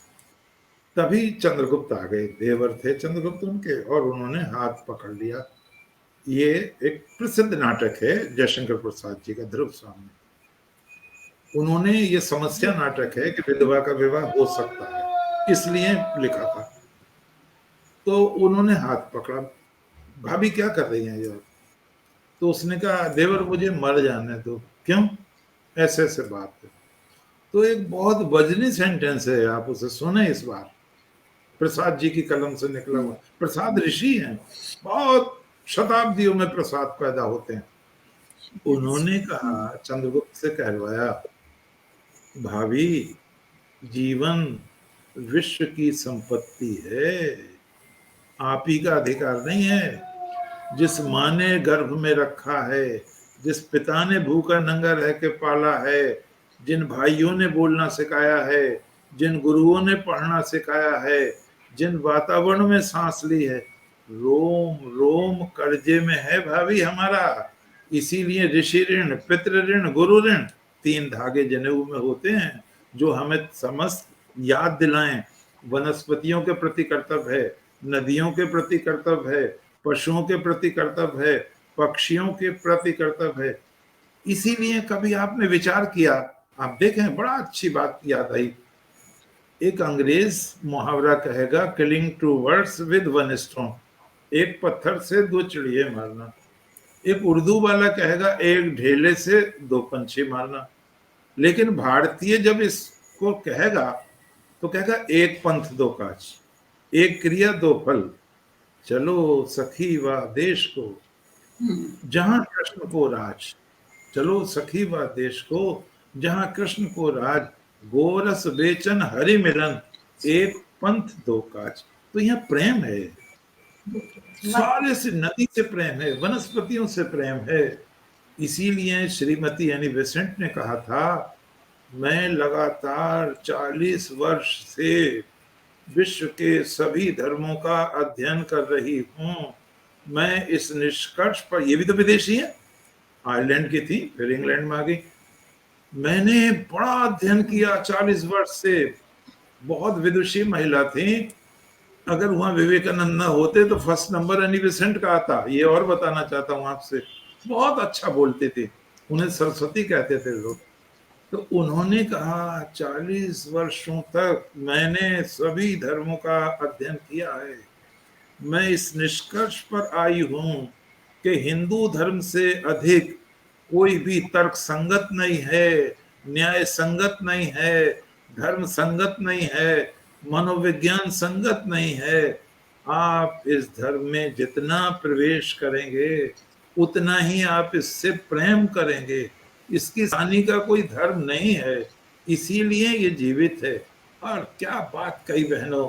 तभी चंद्रगुप्त आ गए, देवर थे चंद्रगुप्त उनके, और उन्होंने हाथ पकड़ लिया। ये एक प्रसिद्ध नाटक है जयशंकर प्रसाद जी का, ध्रुव स्वामी। उन्होंने, ये समस्या नाटक है कि विधवा का विवाह हो सकता है, इसलिए लिखा था। तो उन्होंने हाथ पकड़ा, भाभी क्या कर रही हैं ये? तो उसने कहा देवर मुझे मर जाने दो। क्यों? ऐसे ऐसे बात है। तो एक बहुत वजनी सेंटेंस है, आप उसे सुने इस बार, प्रसाद जी की कलम से निकला हुआ। प्रसाद ऋषि हैं, बहुत शताब्दियों में प्रसाद पैदा होते हैं। उन्होंने कहा, चंद्रगुप्त से कहलवाया, भाभी जीवन विश्व की संपत्ति है, आप ही का अधिकार नहीं है। जिस माँ ने गर्भ में रखा है, जिस पिता ने भूखा नंगा रह के पाला है, जिन भाइयों ने बोलना सिखाया है, जिन गुरुओं ने पढ़ना सिखाया है, जिन वातावरण में सांस ली है, रोम रोम कर्जे में है भाभी हमारा। इसीलिए ऋषि ऋण, पितृ ऋण, गुरु ऋण, 3 धागे जनेऊ में होते हैं जो हमें समस्त याद दिलाएं। वनस्पतियों के प्रति कर्तव्य है, नदियों के प्रति कर्तव्य है, पशुओं के प्रति कर्तव्य है, पक्षियों के प्रति कर्तव्य है। इसीलिए कभी आपने विचार किया, आप देखें, बड़ा अच्छी बात याद आई। एक अंग्रेज मुहावरा कहेगा, किलिंग 2 birds with 1 stone, एक पत्थर से 2 चिड़िए मारना। एक उर्दू वाला कहेगा, एक ढेले से 2 पंछी मारना। लेकिन भारतीय जब इसको कहेगा तो कहेगा, एक पंथ 2 काज, एक क्रिया 2 फल, चलो सखी वा देश को जहां कृष्ण को राज, चलो सखी वा देश को जहां कृष्ण को राज, गोरस बेचन हरि मिलन, एक पंथ 2 काज। तो यहाँ प्रेम है, सारे से नदी से प्रेम है, वनस्पतियों से प्रेम है। इसीलिए श्रीमती एनी बेसेंट ने कहा था, मैं लगातार 40 वर्ष से विश्व के सभी धर्मों का अध्ययन कर रही हूं। मैं इस निष्कर्ष पर, ये भी तो विदेशी है, आयरलैंड की थी फिर इंग्लैंड में आ गई, मैंने बड़ा अध्ययन किया 40 वर्ष से, बहुत विदुषी महिला थी। अगर वहां विवेकानंद न होते तो फर्स्ट नंबर एनी बेसेंट का आता, ये और बताना चाहता हूं आपसे। बहुत अच्छा बोलते थे, उन्हें सरस्वती कहते थे लोग। तो उन्होंने कहा, 40 वर्षों तक मैंने सभी धर्मों का अध्ययन किया है, मैं इस निष्कर्ष पर आई हूं कि हिंदू धर्म से अधिक कोई भी तर्क संगत नहीं है, न्याय संगत नहीं है, धर्म संगत नहीं है, मनोविज्ञान संगत नहीं है। आप इस धर्म में जितना प्रवेश करेंगे उतना ही आप इससे प्रेम करेंगे। इसकी हानि का कोई धर्म नहीं है, इसीलिए ये जीवित है। और क्या बात कही बहनों,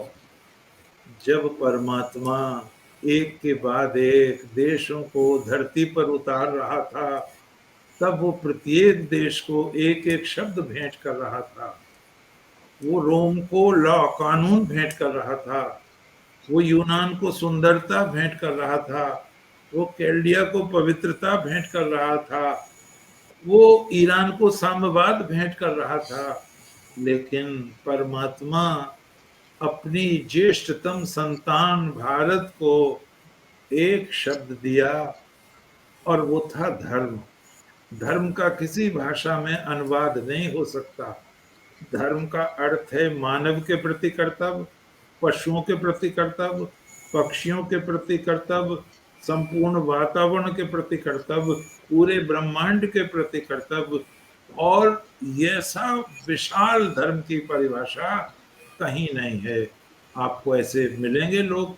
जब परमात्मा एक के बाद एक देशों को धरती पर उतार रहा था, तब वो प्रत्येक देश को एक एक शब्द भेंट कर रहा था। वो रोम को लॉ कानून भेंट कर रहा था, वो यूनान को सुंदरता भेंट कर रहा था, वो कैल्डिया को पवित्रता भेंट कर रहा था, वो ईरान को साम्यवाद भेंट कर रहा था। लेकिन परमात्मा अपनी ज्येष्ठतम संतान भारत को एक शब्द दिया, और वो था धर्म। धर्म का किसी भाषा में अनुवाद नहीं हो सकता। धर्म का अर्थ है मानव के प्रति कर्तव्य, पशुओं के प्रति कर्तव्य, पक्षियों के प्रति कर्तव्य, संपूर्ण वातावरण के प्रति कर्तव्य, पूरे ब्रह्मांड के प्रति कर्तव्य। और ऐसा विशाल धर्म की परिभाषा कहीं नहीं है। आपको ऐसे मिलेंगे लोग,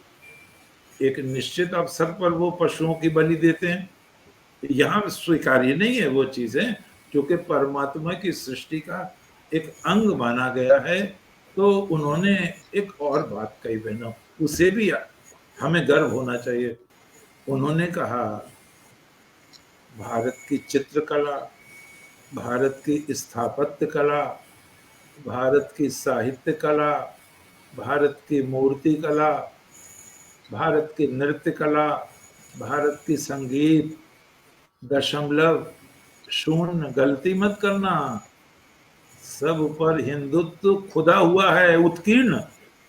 एक निश्चित अवसर पर वो पशुओं की बलि देते हैं। यहाँ स्वीकार्य नहीं है वो चीजें, क्योंकि परमात्मा की सृष्टि का एक अंग माना गया है। तो उन्होंने एक और बात कही बहनों, उसे भी हमें गर्व होना चाहिए। उन्होंने कहा भारत की चित्रकला, भारत की स्थापत्य कला, भारत की साहित्य कला, भारत की मूर्ति कला, भारत की नृत्य कला, भारत की संगीत, दशमलव, शून्य, गलती मत करना, सब पर हिंदुत्व खुदा हुआ है, उत्कीर्ण,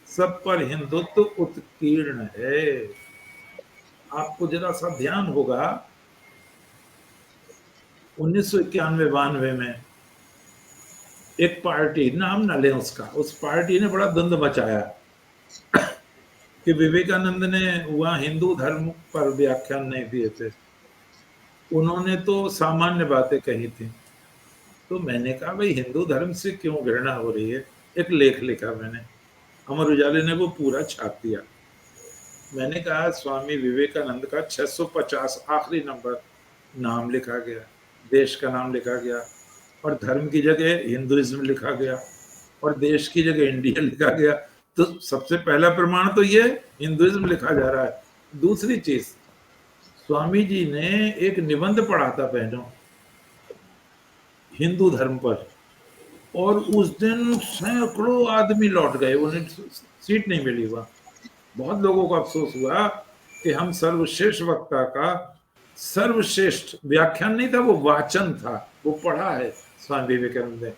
सब पर हिंदुत्व उत्कीर्ण है। आपको जरा सा ध्यान होगा 1991-92 में एक पार्टी, नाम ना लें उसका, उस पार्टी ने बड़ा द्वंद मचाया कि विवेकानंद ने वहां हिंदू धर्म पर व्याख्यान नहीं दिए थे, उन्होंने तो सामान्य बातें कही थी। तो मैंने कहा भाई हिंदू धर्म से क्यों घृणा हो रही है। एक लेख लिखा मैंने, अमर उजाले ने वो पूरा छाप दिया। मैंने कहा स्वामी विवेकानंद का 650 आखिरी नंबर नाम लिखा गया, देश का नाम लिखा गया, और धर्म की जगह हिंदुइज्म लिखा गया, और देश की जगह इंडिया लिखा गया। तो सबसे पहला प्रमाण तो ये हिंदुइज्म लिखा जा रहा है। दूसरी चीज, स्वामी जी ने एक निबंध पढ़ा था बहनों हिंदू धर्म पर, और उस दिन सैकड़ों आदमी लौट गए, उन्हें सीट नहीं मिली। वहां बहुत लोगों को अफसोस हुआ कि हम सर्वश्रेष्ठ वक्ता का सर्वश्रेष्ठ व्याख्यान नहीं था, वो वाचन था, वो पढ़ा है स्वामी विवेकानंद ने।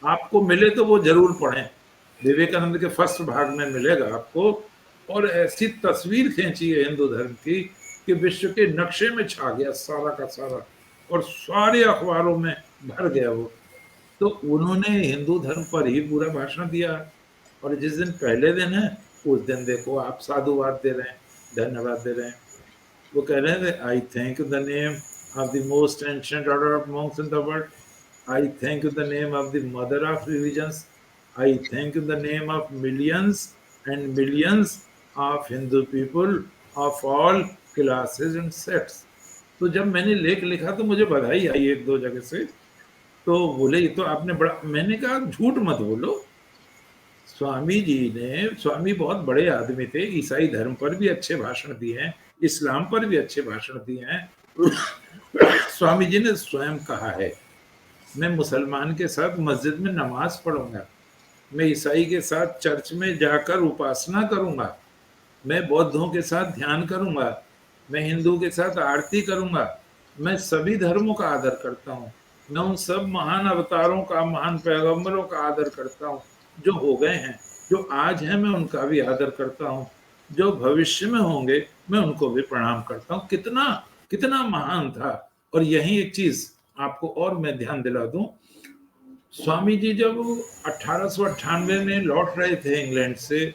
आपको मिले तो वो जरूर पढ़ें, विवेकानंद के फर्स्ट भाग में मिलेगा आपको। और ऐसी तस्वीर खींची है हिंदू धर्म की कि विश्व के नक्शे में छा गया सारा का सारा, और सारे अखबारों में भर गया वो। तो उन्होंने हिंदू धर्म पर ही पूरा भाषण दिया। और जिस दिन पहले दिन है उस दिन देखो आप साधुवाद दे रहे हैं, धन्यवाद दे रहे हैं। वो कह रहे थे आई thank you the name of the most ancient order of Monks in the world, I thank you the name of the mother of religions, I thank you the name of millions and millions of Hindu people of all classes and sects. तो जब मैंने लेख लिखा तो मुझे बधाई आई एक दो जगह से, तो बोले ये तो आपने बड़ा। मैंने कहा झूठ मत बोलो, स्वामी जी ने, स्वामी बहुत बड़े आदमी थे, ईसाई धर्म पर भी अच्छे भाषण दिए हैं, इस्लाम पर भी अच्छे भाषण दिए हैं। स्वामी जी ने स्वयं कहा है मैं मुसलमान के साथ मस्जिद में नमाज पढ़ूंगा, मैं ईसाई के साथ चर्च में जाकर उपासना करूंगा, मैं बौद्धों के साथ ध्यान करूंगा, मैं हिंदू के साथ आरती करूंगा, मैं सभी धर्मों का आदर करता हूँ, मैं उन सब महान अवतारों का, महान पैगंबरों का आदर करता हूँ जो हो गए हैं, जो आज हैं मैं उनका भी आदर करता हूँ, जो भविष्य में होंगे मैं उनको भी प्रणाम करता हूँ। कितना कितना महान था। और यही एक चीज आपको और मैं ध्यान दिला दूं, स्वामी जी जब 1898 में लौट रहे थे इंग्लैंड से,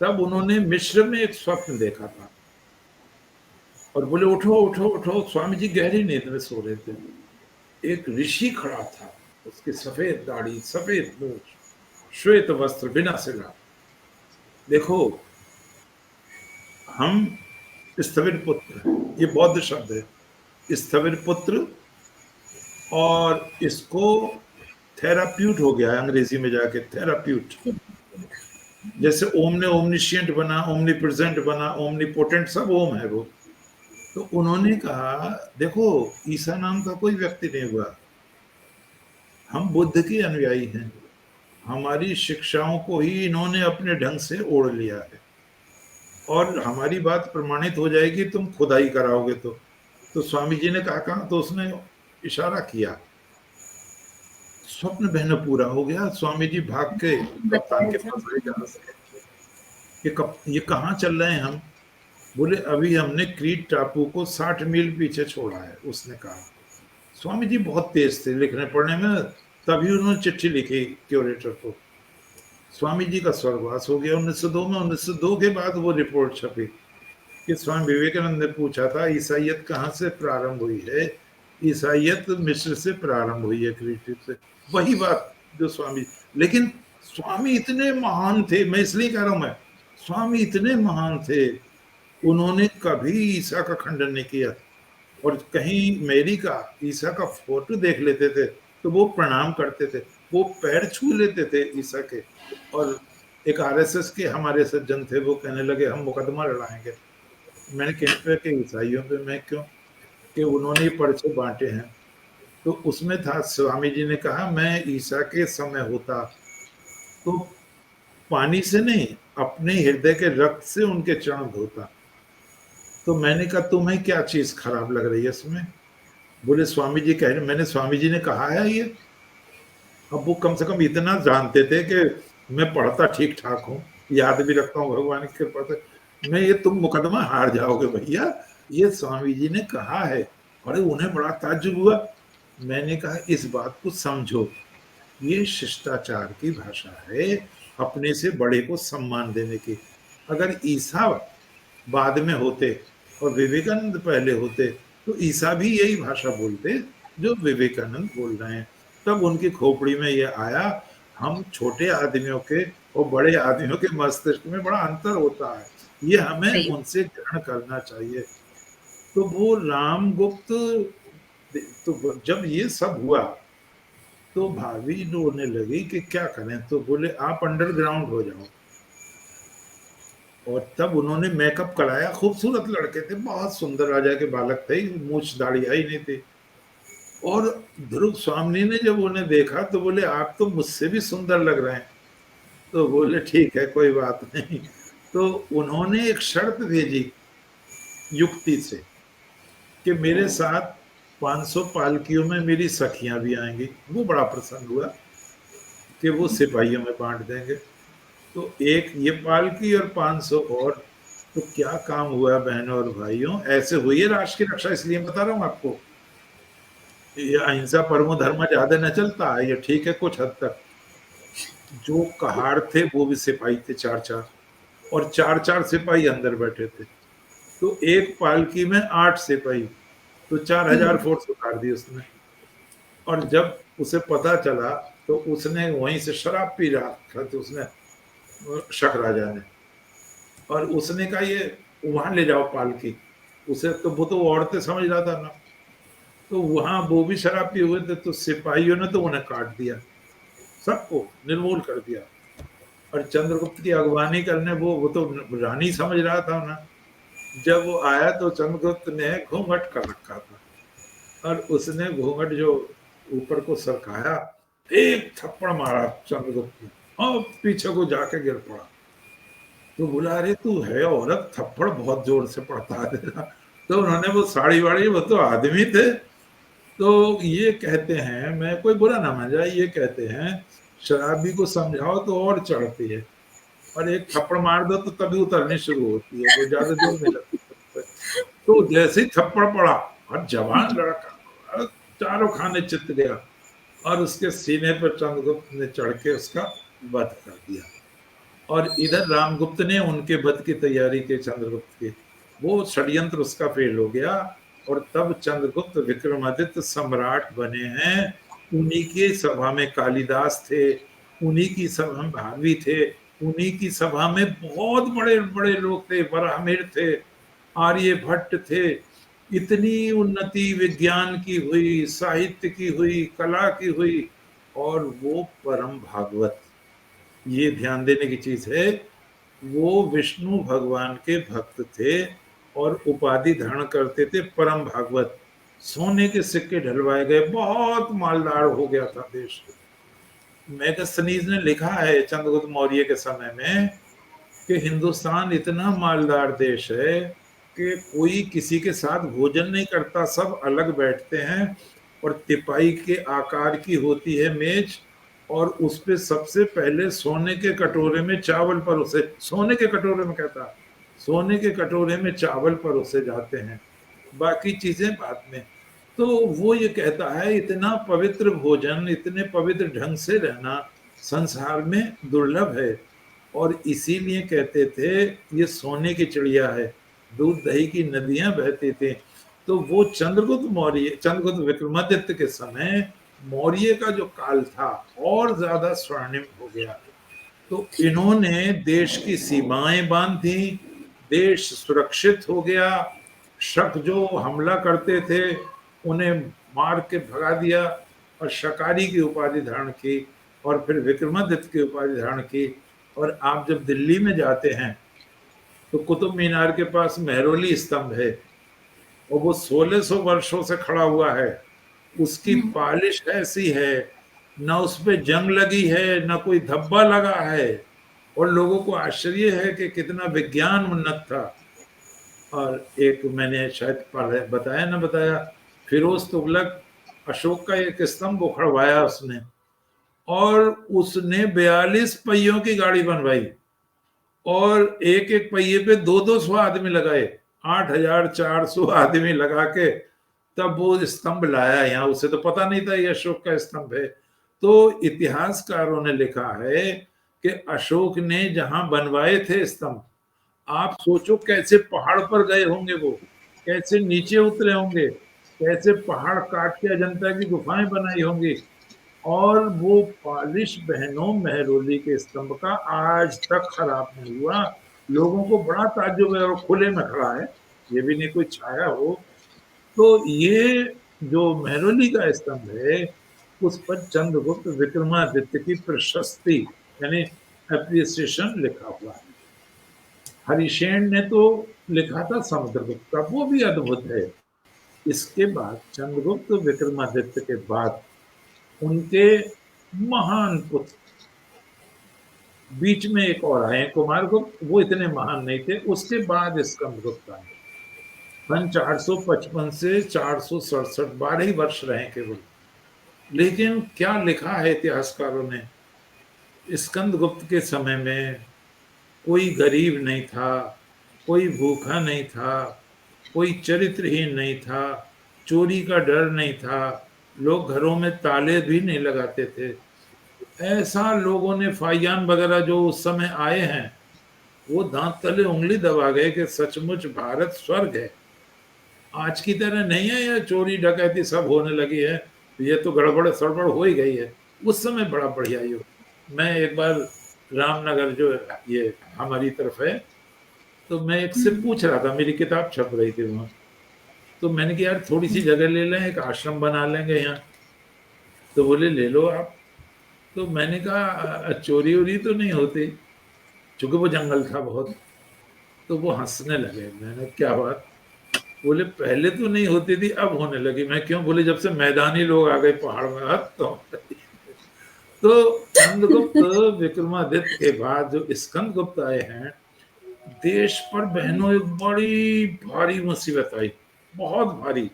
तब उन्होंने मिस्र में एक स्वप्न देखा था और बोले उठो उठो उठो। स्वामी जी गहरी नींद में सो रहे थे। एक ऋषि खड़ा था, उसकी सफेद दाढ़ी, सफेद मूछ, श्वेत वस्त्र, बिना सिला। देखो, हम स्थविर पुत्र हैं, ये बौद्ध शब्द है, स्थविर पुत्र, और इसको थेराप्यूट हो गया है अंग्रेजी में जाके, थेराप्यूट। जैसे ओम ने ओमनिशियंट बना, ओमनी प्रेजेंट बना, ओमनी पोटेंट, सब ओम है वो। तो उन्होंने कहा देखो, ईसा नाम का कोई व्यक्ति नहीं हुआ, हम बुद्ध के अनुयायी हैं, हमारी शिक्षाओं को ही इन्होंने अपने ढंग से ओढ़ लिया है, और हमारी बात प्रमाणित हो जाएगी तुम खुदाई कराओगे तो स्वामी जी ने कहा तो उसने इशारा किया, स्वप्न बहन पूरा हो गया। स्वामी जी भाग के कप्तान के पास गए जहाज के, ये कहाँ चल रहे हैं हम? बोले अभी हमने क्रीट टापू को 60 मील पीछे छोड़ा है। उसने कहा, स्वामी जी बहुत तेज थे लिखने पढ़ने में, तभी उन्होंने चिट्ठी लिखी क्यूरेटर को। स्वामी जी का स्वर्गवास हो गया 1902 में। 1902 के बाद वो रिपोर्ट छपी कि स्वामी विवेकानंद ने पूछा था ईसाइयत कहाँ से प्रारंभ हुई है? ईसाइयत मिस्र से प्रारंभ हुई है, क्रीट से। वही बात जो स्वामी, लेकिन स्वामी इतने महान थे, मैं इसलिए कह रहा हूं, मैं स्वामी इतने महान थे, उन्होंने कभी ईसा का खंडन नहीं किया। और कहीं मेरी का ईसा का फोटो देख लेते थे तो वो प्रणाम करते थे, वो पैर छू लेते थे ईसा के। और एक आरएसएस के हमारे सज्जन थे, वो कहने लगे हम मुकदमा लड़ाएंगे। मैंने कहा कि ईसाइयों पे मैं क्यों, कि उन्होंने पर्चे बांटे हैं। तो उसमें था, स्वामी जी ने कहा मैं ईसा के समय होता तो पानी से नहीं, अपने हृदय के रक्त से उनके चरण धोता। तो मैंने कहा तुम्हें क्या चीज खराब लग रही है इसमें? बोले स्वामी जी कह रहे, मैंने स्वामी जी ने कहा है ये। अब वो कम से कम इतना जानते थे कि मैं पढ़ता ठीक ठाक हूँ, याद भी रखता हूँ भगवान की कृपा से। मैं ये तुम मुकदमा हार जाओगे भैया, ये स्वामी जी ने कहा है। अरे उन्हें बड़ा ताज्जुब हुआ। मैंने कहा इस बात को समझो, ये शिष्टाचार की भाषा है, अपने से बड़े को सम्मान देने की। अगर ईसा बाद में होते और विवेकानंद पहले होते तो ईसा भी यही भाषा बोलते जो विवेकानंद बोल रहे हैं। तब उनकी खोपड़ी में ये आया, हम छोटे आदमियों के और बड़े आदमियों के मस्तिष्क में बड़ा अंतर होता है, ये हमें उनसे ग्रहण करना चाहिए। तो वो रामगुप्त, तो जब ये सब हुआ तो भाभी रोने लगी कि क्या करें। तो बोले आप अंडरग्राउंड हो जाओ। और तब उन्होंने मेकअप कराया, खूबसूरत लड़के थे, बहुत सुंदर राजा के बालक थे, मूछ दाढ़ी आई नहीं थी। और ध्रुव स्वामी ने जब उन्हें देखा तो बोले आप तो मुझसे भी सुंदर लग रहे हैं। तो बोले ठीक है कोई बात नहीं। तो उन्होंने एक शर्त भेजी युक्ति से कि मेरे साथ 500 पालकियों में मेरी सखियां भी आएंगी। वो बड़ा प्रसन्न हुआ कि वो सिपाहियों में बांट देंगे। तो एक ये पालकी और 500 और, तो क्या काम हुआ बहनों और भाइयों, ऐसे हुई है राष्ट्र की रक्षा। इसलिए बता रहा हूं आपको, ये अहिंसा परमो धर्म ज्यादा न चलता है, ये ठीक है कुछ हद तक। जो कहार थे वो भी सिपाही थे 4-4, और 4-4 सिपाही अंदर बैठे थे। तो एक पालकी में 8 सिपाही, तो 4000 फोर्स उतार दी उसने। और जब उसे पता चला तो उसने वहीं से शराब पी रहा था, तो उसने शक राजा ने, और उसने कहा ये वहां ले जाओ पालकी। उसे तो वो तो औरतें समझ रहा था ना, तो वहां वो भी शराब पिए हुए थे। तो सिपाहियों ने तो उन्हें काट दिया, सबको निर्मूल कर दिया। और चंद्रगुप्त की अगवानी करने वो तो रानी समझ रहा था ना। जब वो आया तो चंद्रगुप्त ने घूंघट कर रखा था, और उसने घूंघट जो ऊपर को सरकाया, एक थप्पड़ मारा चंद्रगुप्त ने, और पीछे को जाके गिर पड़ा। तो बोला अरे तू है औरत, थप्पड़ बहुत जोर से पड़ता है। तो उन्होंने वो साड़ी वाड़ी, वो तो आदमी थे। तो ये कहते हैं, मैं कोई बुरा ना मान जाए, ये कहते हैं शराबी को समझाओ तो और चढ़ती है, और एक थप्पड़ मार दो तो तभी उतरनी शुरू होती है, वो ज्यादा जोर नहीं लगती। तो जैसे ही थप्पड़ पड़ा और जवान लड़का चारों खाने चित गया, और उसके सीने पर चंद्रगुप्त ने चढ़ के उसका वध कर दिया। और इधर रामगुप्त ने उनके वध की तैयारी की चंद्रगुप्त की। वो षड्यंत्र उसका फेल हो गया, और तब चंद्रगुप्त विक्रमादित्य सम्राट बने हैं। उन्हीं की सभा में कालिदास थे, उन्हीं की सभा में भारवी थे, उन्हीं की सभा में बहुत बड़े बड़े लोग थे, बराहमिर थे, आर्यभट्ट थे। इतनी उन्नति विज्ञान की हुई, साहित्य की हुई, कला की हुई, और वो परम भागवत, ये ध्यान देने की चीज है, वो विष्णु भगवान के भक्त थे और उपाधि धारण करते थे परम भागवत। सोने के सिक्के ढलवाए गए, बहुत मालदार हो गया था देश। मैगस्थनीज ने लिखा है चंद्रगुप्त मौर्य के समय में कि हिंदुस्तान इतना मालदार देश है कि कोई किसी के साथ भोजन नहीं करता, सब अलग बैठते हैं, और तिपाई के आकार की होती है मेज, और उस पे सबसे पहले सोने के कटोरे में चावल परोसे, सोने के कटोरे में, कहता सोने के कटोरे में चावल परोसे जाते हैं, बाकी चीजें बाद में। तो वो ये कहता है इतना पवित्र भोजन, इतने पवित्र ढंग से रहना संसार में दुर्लभ है, और इसीलिए कहते थे ये सोने की चिड़िया है, दूध दही की नदियां बहती थी। तो वो चंद्रगुप्त विक्रमादित्य के समय मौर्य का जो काल था और ज्यादा स्वर्णिम हो गया। तो इन्होंने देश की सीमाएं बांधी, देश सुरक्षित हो गया, शक जो हमला करते थे उन्हें मार के भगा दिया, और शकारी की उपाधि धारण की, और फिर विक्रमादित्य की उपाधि धारण की। और आप जब दिल्ली में जाते हैं तो कुतुब मीनार के पास मेहरौली स्तंभ है, और वो 1600 वर्षों से खड़ा हुआ है। उसकी पालिश ऐसी है, ना उस पे जंग लगी है, ना कोई धब्बा लगा है, और लोगों को आश्चर्य है कि कितना विज्ञान उन्नत था। और एक मैंने शायद बताया ना बताया, फिरोज तुगलक अशोक का एक स्तंभ उखड़वाया उसने, और उसने 42 पहियों की गाड़ी बनवाई, और एक एक पहिए पे 200-200 आदमी लगाए, 8400 आदमी लगा के तब वो स्तंभ लाया यहाँ। उसे तो पता नहीं था ये अशोक का स्तंभ है। तो इतिहासकारों ने लिखा है कि अशोक ने जहां बनवाए थे स्तंभ, आप सोचो कैसे पहाड़ पर गए होंगे, वो कैसे नीचे उतरे होंगे, कैसे पहाड़ काट के अजंता की गुफाएं बनाई होंगी। और वो पालिश बहनों मेहरौली के स्तंभ का आज तक खराब नहीं हुआ। लोगों को बड़ा ताज्जुब है, और खुले में खड़ा है, ये भी नहीं कोई छाया हो। तो ये जो मेहरौली का स्तंभ है, उस पर चंद्रगुप्त विक्रमादित्य की प्रशस्ति यानी एप्रिसिएशन लिखा हुआ है। हरिशेन ने तो लिखा था समुद्रगुप्त का, वो भी अद्भुत है। इसके बाद चंद्रगुप्त विक्रमादित्य के बाद उनके महान पुत्र, बीच में एक और आए कुमारगुप्त, वो इतने महान नहीं थे। उसके बाद स्कंदगुप्त आए, सन 455 से 467, 12 ही वर्ष रहे केवल। लेकिन क्या लिखा है इतिहासकारों ने, स्कंदगुप्त के समय में कोई गरीब नहीं था, कोई भूखा नहीं था, कोई चरित्रहीन नहीं था, चोरी का डर नहीं था, लोग घरों में ताले भी नहीं लगाते थे। ऐसा लोगों ने फाइयान वगैरह जो उस समय आए हैं, वो दांत तले उंगली दबा गए कि सचमुच भारत स्वर्ग है। आज की तरह नहीं है, ये चोरी डकैती सब होने लगी है, ये तो गड़बड़ सड़बड़ हो ही गई है। उस समय बड़ा बढ़िया युग। मैं एक बार रामनगर जो ये हमारी तरफ है, तो मैं एक से पूछ रहा था, मेरी किताब छप रही थी वहां, तो मैंने कहा यार थोड़ी सी जगह ले लें, एक आश्रम बना लेंगे यहाँ। तो बोले ले लो आप। तो मैंने कहा चोरी वोरी तो नहीं होती, चूंकि वो जंगल था बहुत। तो वो हंसने लगे। मैंने क्या बात? बोले पहले तो नहीं होती थी, अब होने लगी। मैं क्यों? बोले जब से मैदानी लोग आ गए पहाड़ में। हद तो चंद्रगुप्त विक्रमादित्य के बाद जो स्कंदगुप्त आए हैं, देश पर बहनों एक बड़ी भारी मुसीबत आई, बहुत भारी।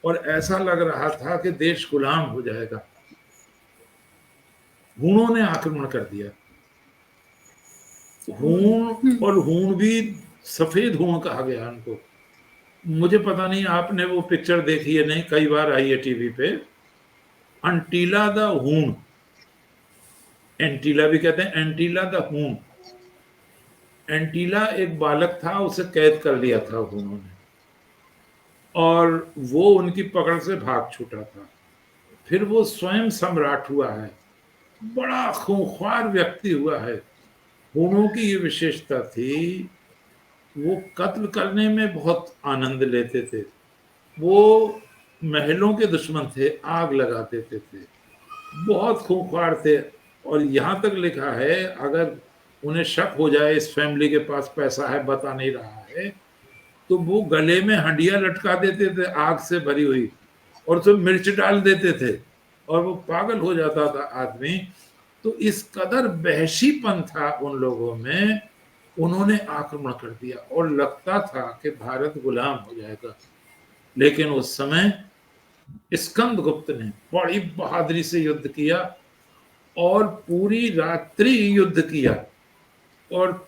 और ऐसा लग रहा था कि देश गुलाम हो जाएगा। हूणों ने आक्रमण कर दिया। हूण, और हूण भी सफेद हूण कहा गया उनको। मुझे पता नहीं आपने वो पिक्चर देखी है नहीं, कई बार आई है टीवी पे, अंटीला द हूण। एंटीला भी कहते हैं, एंटीला द हूण। एंटीला एक बालक था, उसे कैद कर लिया था उन्होंने, और वो उनकी पकड़ से भाग छूटा था। फिर वो स्वयं सम्राट हुआ है, बड़ा खूंखार व्यक्ति हुआ है। हूणों की ये विशेषता थी, वो कत्ल करने में बहुत आनंद लेते थे। वो महलों के दुश्मन थे, आग लगा देते थे, बहुत खूंखार थे। और यहाँ तक लिखा है, अगर उन्हें शक हो जाए इस फैमिली के पास पैसा है, बता नहीं रहा है, तो वो गले में हंडिया लटका देते थे आग से भरी हुई, और उसमें मिर्च डाल देते थे, और वो पागल हो जाता था आदमी। तो इस कदर वहशीपन था उन लोगों में, उन्होंने आक्रमण कर दिया और लगता था कि भारत गुलाम हो जाएगा। लेकिन उस समय स्कंदगुप्त ने बड़ी बहादुरी से युद्ध किया और पूरी रात्रि युद्ध किया। और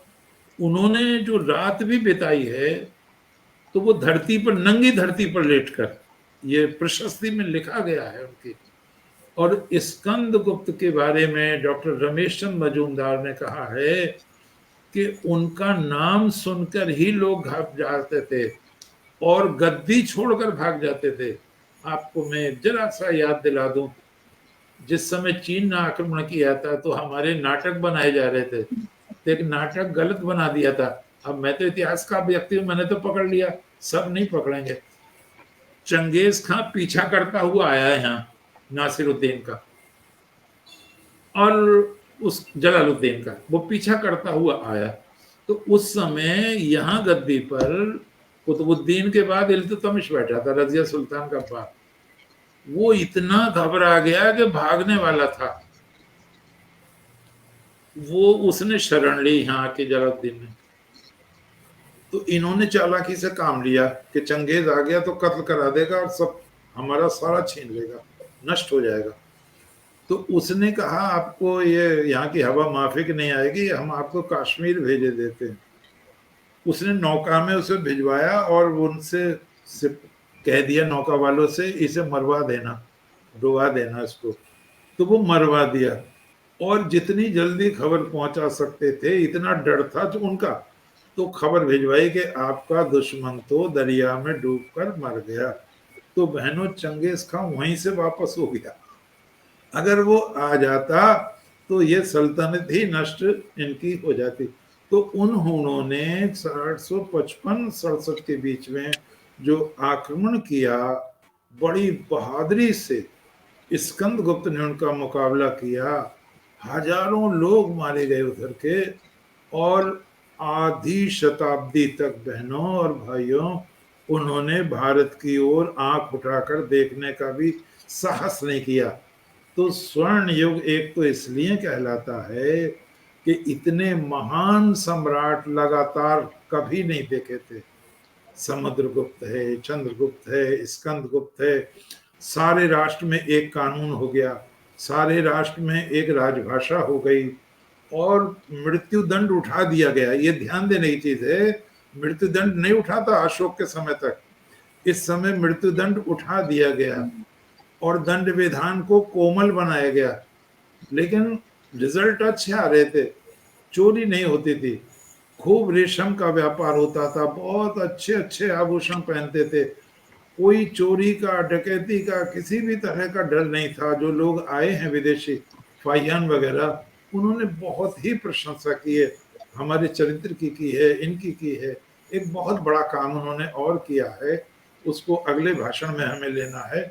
उन्होंने जो रात भी बिताई है, तो वो धरती पर, नंगी धरती पर लेटकर, ये प्रशस्ति में लिखा गया है उनकी। और स्कंदगुप्त के बारे में डॉक्टर रमेश चंद्र मजूमदार ने कहा है कि उनका नाम सुनकर ही लोग घबरा जाते थे और गद्दी छोड़कर भाग जाते थे। आपको मैं जरा सा याद दिला दूं, जिस समय चीन ने आक्रमण किया था तो हमारे नाटक बनाए जा रहे थे, तो एक नाटक गलत बना दिया था। अब मैं तो इतिहास का व्यक्ति हूं, मैंने तो पकड़ लिया, सब नहीं पकड़ेंगे। चंगेज खां पीछा करता हुआ आया है यहाँ, नासिरुद्दीन का और उस जलालुद्दीन का, वो पीछा करता हुआ आया। तो उस समय यहाँ गद्दी पर कुतुबुद्दीन के बाद इल्तुतमिश बैठा था, रजिया सुल्तान का बाप। वो इतना घबरा गया कि भागने वाला था, वो उसने शरण ली यहाँ के जलालुद्दीन ने। तो इन्होंने चालाकी से काम लिया कि चंगेज आ गया तो कत्ल करा देगा और सब हमारा सारा छीन लेगा, नष्ट हो जाएगा। तो उसने कहा, आपको ये यहाँ की हवा माफिक नहीं आएगी, हम आपको कश्मीर भेजे देते हैं। उसने नौका में उसे भिजवाया और उनसे कह दिया, नौका वालों से, इसे मरवा देना, डुबा देना इसको। तो वो मरवा दिया, और जितनी जल्दी खबर पहुंचा सकते थे, इतना डर था जो उनका, तो खबर भिजवाई कि आपका दुश्मन तो दरिया में डूबकर मर गया। तो बहनों, चंगेज खां वहीं से वापस हो गया। अगर वो आ जाता तो ये सल्तनत ही नष्ट इनकी हो जाती। तो उन्होंने 1855-67 के बीच में जो आक्रमण किया, बड़ी बहादुरी से स्कंदगुप्त ने उनका मुकाबला किया। हजारों लोग मारे गए उधर के, और आधी शताब्दी तक बहनों और भाइयों, उन्होंने भारत की ओर आंख उठाकर देखने का भी साहस नहीं किया। तो स्वर्ण युग एक तो इसलिए कहलाता है कि इतने महान सम्राट लगातार कभी नहीं देखे थे। समुद्रगुप्त है, चंद्रगुप्त है, स्कंदगुप्त है। सारे राष्ट्र में एक कानून हो गया, सारे राष्ट्र में एक राजभाषा हो गई, और मृत्यु दंड उठा दिया गया। ये ध्यान देने की चीज है, मृत्यु दंड नहीं उठा था अशोक के समय तक, इस समय मृत्यु दंड उठा दिया गया और दंड विधान को कोमल बनाया गया। लेकिन रिजल्ट अच्छे आ रहे थे, चोरी नहीं होती थी, खूब रेशम का व्यापार होता था, बहुत अच्छे अच्छे आभूषण पहनते थे, कोई चोरी का, डकैती का, किसी भी तरह का डर नहीं था। जो लोग आए हैं विदेशी, फाहियान वगैरह, उन्होंने बहुत ही प्रशंसा की है, हमारे चरित्र की है, इनकी की है। एक बहुत बड़ा काम उन्होंने और किया है, उसको अगले भाषण में हमें लेना है।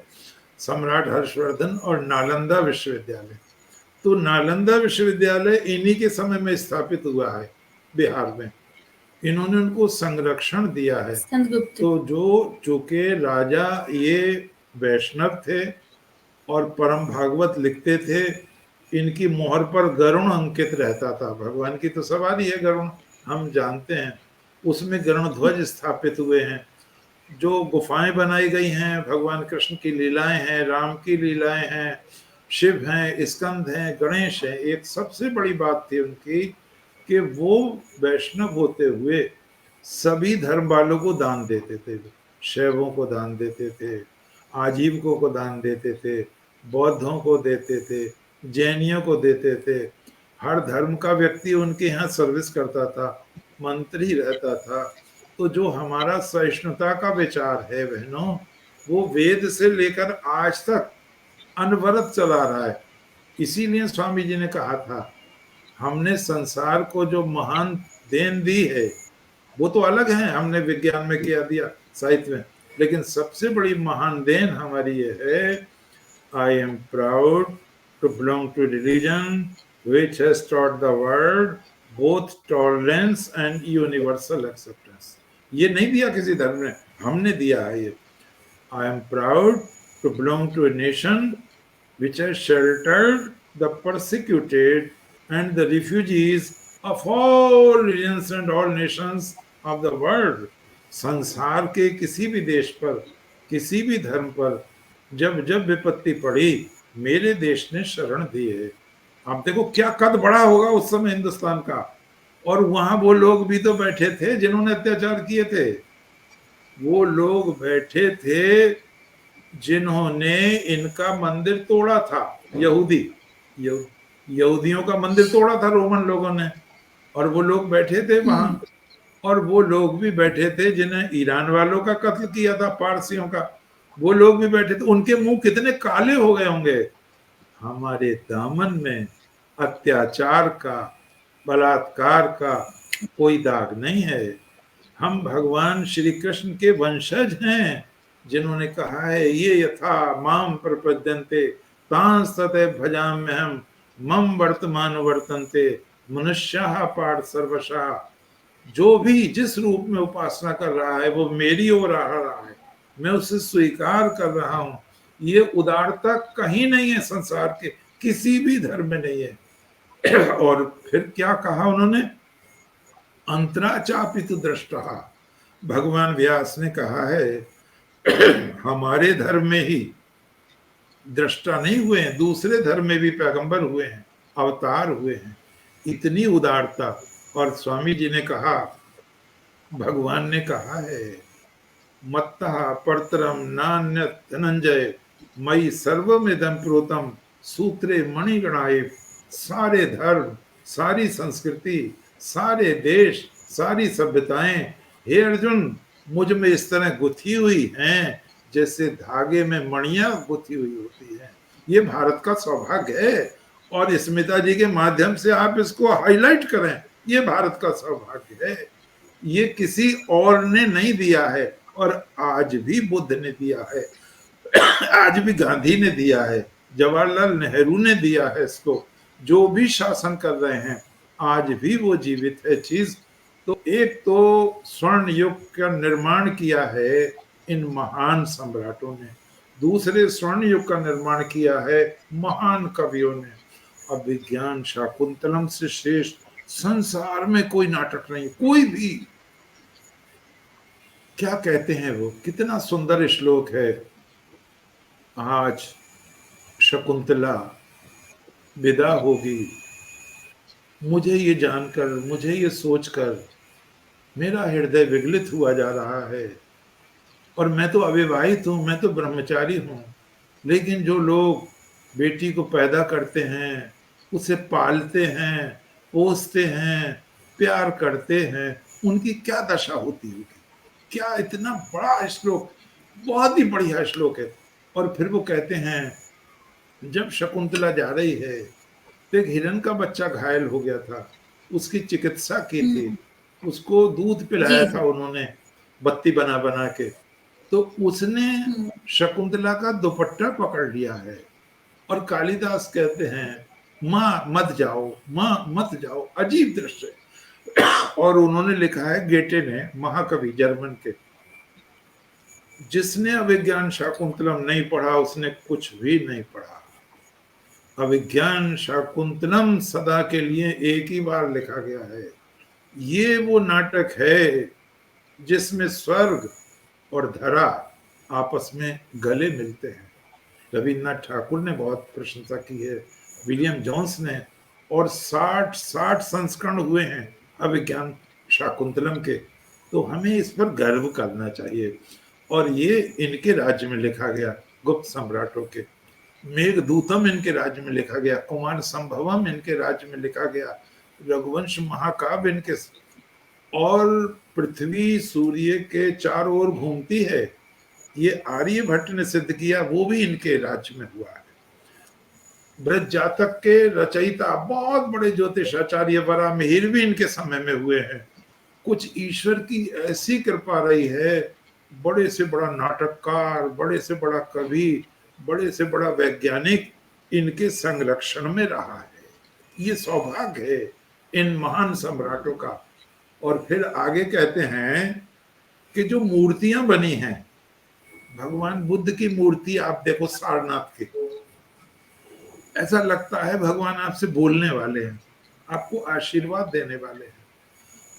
सम्राट हर्षवर्धन और नालंदा विश्वविद्यालय, तो नालंदा विश्वविद्यालय इन्हीं के समय में स्थापित हुआ है बिहार में। इन्होंने उनको संरक्षण दिया है। तो जो चूंकि राजा ये वैष्णव थे और परम भागवत लिखते थे, इनकी मोहर पर गरुण अंकित रहता था। भगवान की तो सवारी है गरुण, हम जानते हैं, उसमें गरुण ध्वज स्थापित हुए हैं। जो गुफाएं बनाई गई हैं, भगवान कृष्ण की लीलाएं हैं, राम की लीलाएं हैं, शिव हैं, स्कंद हैं, गणेश हैं। एक सबसे बड़ी बात थी उनकी कि वो वैष्णव होते हुए सभी धर्म वालों को दान देते थे। शैवों को दान देते थे, आजीविकों को दान देते थे, बौद्धों को देते थे, जैनियों को देते थे। हर धर्म का व्यक्ति उनके यहाँ सर्विस करता था, मंत्री रहता था। तो जो हमारा सहिष्णुता का विचार है बहनों, वो वेद से लेकर आज तक अनवरत चला रहा है। इसीलिए स्वामी जी ने कहा था, हमने संसार को जो महान देन दी है वो तो अलग है, हमने विज्ञान में किया दिया, साहित्य में, लेकिन सबसे बड़ी महान देन हमारी ये है, I am proud to belong to religion which has taught the world both tolerance and universal acceptance। ये नहीं दिया किसी धर्म ने, हमने दिया है ये। I am proud to belong to a nation which has sheltered the persecuted and the refugees of all religions and all nations of the world। संसार के किसी भी देश पर, किसी भी धर्म पर जब जब विपत्ति पड़ी, मेरे देश ने शरण दी है। आप देखो क्या कद बड़ा होगा उस समय हिंदुस्तान का, और वहां वो लोग भी तो बैठे थे जिन्होंने अत्याचार किए थे, वो लोग बैठे थे जिन्होंने इनका मंदिर तोड़ा था, यहूदियों का मंदिर तोड़ा था रोमन लोगों ने, और वो लोग बैठे थे वहां। और वो लोग भी बैठे थे जिन्हें ईरान वालों का कत्ल किया था, पारसियों का, वो लोग भी बैठे थे। उनके मुंह कितने काले हो गए होंगे। हमारे दामन में अत्याचार का, बलात्कार का कोई दाग नहीं है। हम भगवान श्री कृष्ण के वंशज हैं, जिन्होंने कहा है, ये यथा माम प्रपद्यन्ते तांस्ततः भजाम्यहम् मम वर्तमान वर्तन्ते मनुष्याः पार्थ सर्वशः। जो भी जिस रूप में उपासना कर रहा है वो मेरी ओर आ रहा है, मैं उसे स्वीकार कर रहा हूं। ये उदारता कहीं नहीं है, संसार के किसी भी धर्म में नहीं है। और फिर क्या कहा उन्होंने, अंतराचापितु दृष्टा। भगवान व्यास ने कहा है हमारे धर्म में ही दृष्टा नहीं हुए हैं, दूसरे धर्म में भी पैगंबर हुए हैं, अवतार हुए हैं। इतनी उदारता। और स्वामी जी ने कहा, भगवान ने कहा है, मत्तः परतरम नान्यत् धनंजय मयि सर्वमिदं प्रोतम सूत्रे मणिगणाय। सारे धर्म, सारी संस्कृति, सारे देश, सारी सभ्यताएं हे अर्जुन मुझ में इस तरह गुथी हुई हैं जैसे धागे में मणियां गुथी हुई होती हैं। ये भारत का सौभाग्य है, और स्मिता जी के माध्यम से आप इसको हाईलाइट करें, ये भारत का सौभाग्य है। ये किसी और ने नहीं दिया है, और आज भी बुद्ध ने दिया है, आज भी गांधी ने दिया है, जवाहरलाल नेहरू ने दिया है इसको। जो भी शासन कर रहे हैं आज भी वो जीवित है चीज। तो एक तो स्वर्ण युग का निर्माण किया है इन महान सम्राटों ने, दूसरे स्वर्ण युग का निर्माण किया है महान कवियों ने। अभिज्ञान शाकुंतलम से श्रेष्ठ संसार में कोई नाटक नहीं, कोई भी। क्या कहते हैं वो, कितना सुंदर श्लोक है। आज शकुंतला विदा होगी, मुझे ये जानकर, मुझे ये सोचकर मेरा हृदय विगलित हुआ जा रहा है। और मैं तो अविवाहित हूं, मैं तो ब्रह्मचारी हूं, लेकिन जो लोग बेटी को पैदा करते हैं, उसे पालते हैं, पोसते हैं, प्यार करते हैं, उनकी क्या दशा होती होगी। क्या इतना बड़ा श्लोक, बहुत ही बढ़िया श्लोक है। और फिर वो कहते हैं, जब शकुंतला जा रही है तो एक हिरण का बच्चा घायल हो गया था, उसकी चिकित्सा की थी, उसको दूध पिलाया था उन्होंने बत्ती बना बना के। तो उसने शकुंतला का दुपट्टा पकड़ लिया है, और कालिदास कहते हैं, माँ मत जाओ, माँ मत जाओ। अजीब दृश्य। और उन्होंने लिखा है, गेटे ने, महाकवि जर्मन के, जिसने अभिज्ञान शाकुंतलम नहीं पढ़ा उसने कुछ भी नहीं पढ़ा। अभिज्ञान शाकुंतलम सदा के लिए एक ही बार लिखा गया है। ये वो नाटक है जिसमें स्वर्ग और धरा आपस में गले मिलते हैं। रविन्द्रनाथ ठाकुर ने बहुत प्रशंसा की है, विलियम जोन्स ने, और 60 संस्करण हुए हैं अभिज्ञान शाकुंतलम के। तो हमें इस पर गर्व करना चाहिए। और ये इनके राज्य में लिखा गया, गुप्त सम्राटों के। मेघदूतम इनके राज्य में लिखा गया, कुमार संभवम इनके राज्य में लिखा गया, रघुवंश महाकाव्य इनके, और पृथ्वी सूर्य के चारों ओर घूमती है, ये आर्यभट्ट ने सिद्ध किया, वो भी इनके राज्य में हुआ है। बृहद जातक के रचयिता बहुत बड़े ज्योतिष आचार्य वराहमिहिर भी इनके समय में हुए हैं। कुछ ईश्वर की ऐसी कृपा रही है, बड़े से बड़ा नाटककार, बड़े से बड़ा कवि, बड़े से बड़ा वैज्ञानिक इनके संरक्षण में रहा है। ये सौभाग्य है इन महान सम्राटों का। और फिर आगे कहते हैं कि जो मूर्तियां बनी हैं, भगवान बुद्ध की मूर्ति आप देखो सारनाथ की, ऐसा लगता है भगवान आपसे बोलने वाले हैं, आपको आशीर्वाद देने वाले हैं।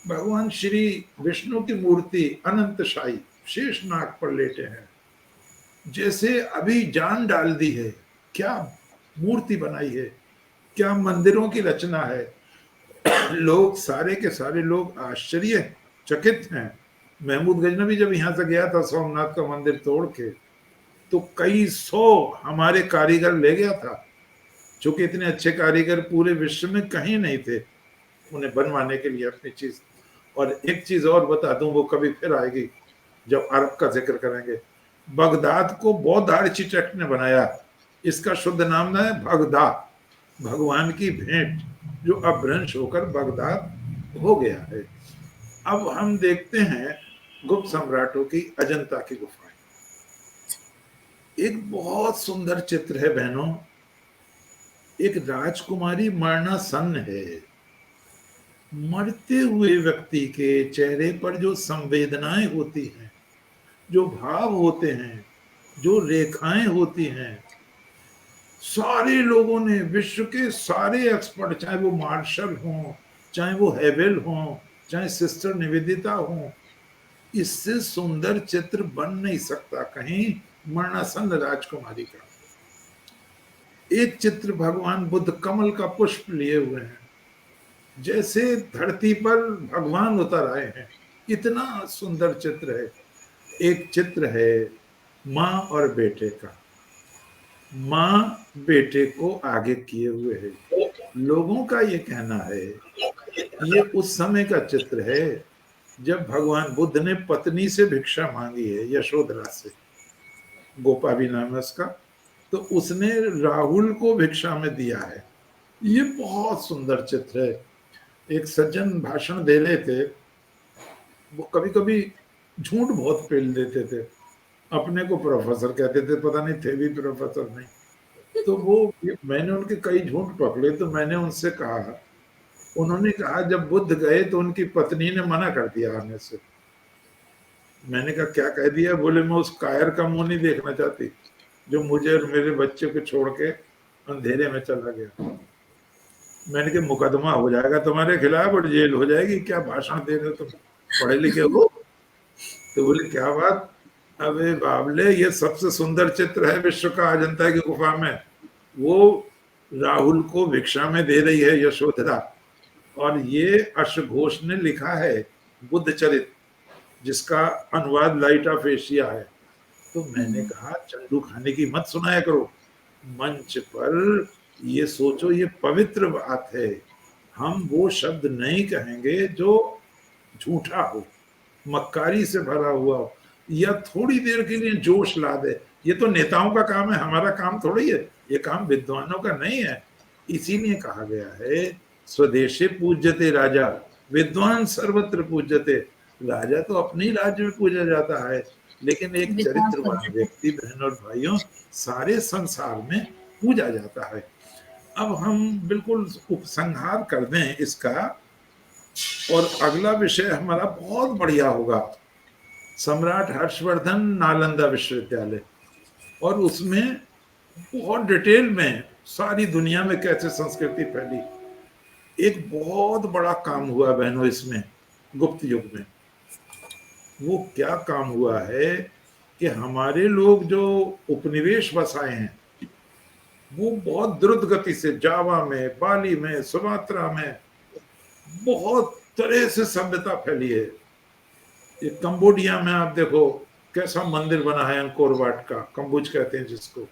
भगवान श्री विष्णु की मूर्ति अनंतशाही शेष नाग पर लेटे हैं, जैसे अभी जान डाल दी है। क्या मूर्ति बनाई है, क्या मंदिरों की रचना है। लोग सारे के सारे लोग आश्चर्यचकित हैं। महमूद गजनवी जब यहाँ से गया था सोमनाथ का मंदिर तोड़ के, तो कई सौ हमारे कारीगर ले गया था, चूंकि इतने अच्छे कारीगर पूरे विश्व में कहीं नहीं थे उन्हें बनवाने के लिए अपनी चीज। और एक चीज और बता दूं, वो कभी फिर आएगी जब अरब का जिक्र करेंगे। बगदाद को बौद्ध आर्किटेक्ट ने बनाया, इसका शुद्ध नाम है भगदा, भगवान की भेंट, जो अपभ्रंश होकर बगदाद हो गया है। अब हम देखते हैं गुप्त सम्राटों की अजंता की गुफाएं। एक बहुत सुंदर चित्र है बहनों। एक राजकुमारी मरणासन्न है। मरते हुए व्यक्ति के चेहरे पर जो संवेदनाएं होती हैं, जो भाव होते हैं, जो रेखाएं होती हैं, सारे लोगों ने, विश्व के सारे एक्सपर्ट, चाहे वो मार्शल हों, चाहे वो हेवेल हों, चाहे सिस्टर निवेदिता हों, इससे सुंदर चित्र बन नहीं सकता कहीं मरणासन्न राजकुमारी का। एक चित्र भगवान बुद्ध कमल का पुष्प लिए हुए हैं, जैसे धरती पर भगवान उतर आए हैं, इतना सुंदर चित्र है। एक चित्र है माँ और बेटे का, माँ बेटे को आगे किए हुए है। लोगों का ये कहना है ये उस समय का चित्र है जब भगवान बुद्ध ने पत्नी से भिक्षा मांगी है, यशोधरा से, गोपा भी नाम है उसका, तो उसने राहुल को भिक्षा में दिया है। ये बहुत सुंदर चित्र है। एक सज्जन भाषण दे रहे थे, वो कभी कभी झूठ बहुत पेल देते थे, अपने को प्रोफेसर कहते थे, पता नहीं थे भी प्रोफेसर नहीं। तो वो मैंने उनके कई झूठ पकड़े, तो मैंने उनसे कहा, उन्होंने कहा जब बुद्ध गए तो उनकी पत्नी ने मना कर दिया आने से। मैंने कहा क्या कह दिया? बोले मैं उस कायर का मुंह नहीं देखना चाहती जो मुझे और मेरे बच्चे को छोड़ के अंधेरे में चला गया। मैंने कहा मुकदमा हो जाएगा तुम्हारे खिलाफ और जेल हो जाएगी, क्या भाषण दे रहे हो तुम, पढ़े लिखे हो? तो बोले क्या बात? अबे बाबले, ये सबसे सुंदर चित्र है विश्व का अजंता की गुफा में। वो राहुल को भिक्षा में दे रही है यशोधरा, और ये अश्व घोष ने लिखा है बुद्ध चरित, जिसका अनुवाद लाइट ऑफ एशिया है। तो मैंने कहा चंदू खाने की मत सुनाया करो मंच पर, ये सोचो ये पवित्र बात है, हम वो शब्द नहीं कहेंगे जो झूठा हो, मक्कारी से भरा हुआ हो, या थोड़ी देर के लिए जोश ला दे। ये तो नेताओं का काम है, हमारा काम थोड़ी है, ये काम विद्वानों का नहीं है। इसीलिए कहा गया है स्वदेशे पूज्यते राजा, विद्वान सर्वत्र पूज्यते। राजा तो अपने ही राज्य में पूजा जाता है, लेकिन एक चरित्रवान व्यक्ति, बहनों और भाइयों, सारे संसार में पूजा जाता है। अब हम बिल्कुल उपसंहार कर दें इसका, और अगला विषय हमारा बहुत बढ़िया होगा, सम्राट हर्षवर्धन नालंदा विश्वविद्यालय, और उसमें बहुत डिटेल में सारी दुनिया में कैसे संस्कृति फैली। एक बहुत बड़ा काम हुआ बहनों इसमें गुप्त युग में। वो क्या काम हुआ है कि हमारे लोग जो उपनिवेश बसाए हैं, वो बहुत द्रुत गति से जावा में, बाली में, सुमात्रा में बहुत तरह से सभ्यता फैली है। ये कंबोडिया में आप देखो कैसा मंदिर बना है अंकोर वाट का, कंबुज कहते हैं जिसको।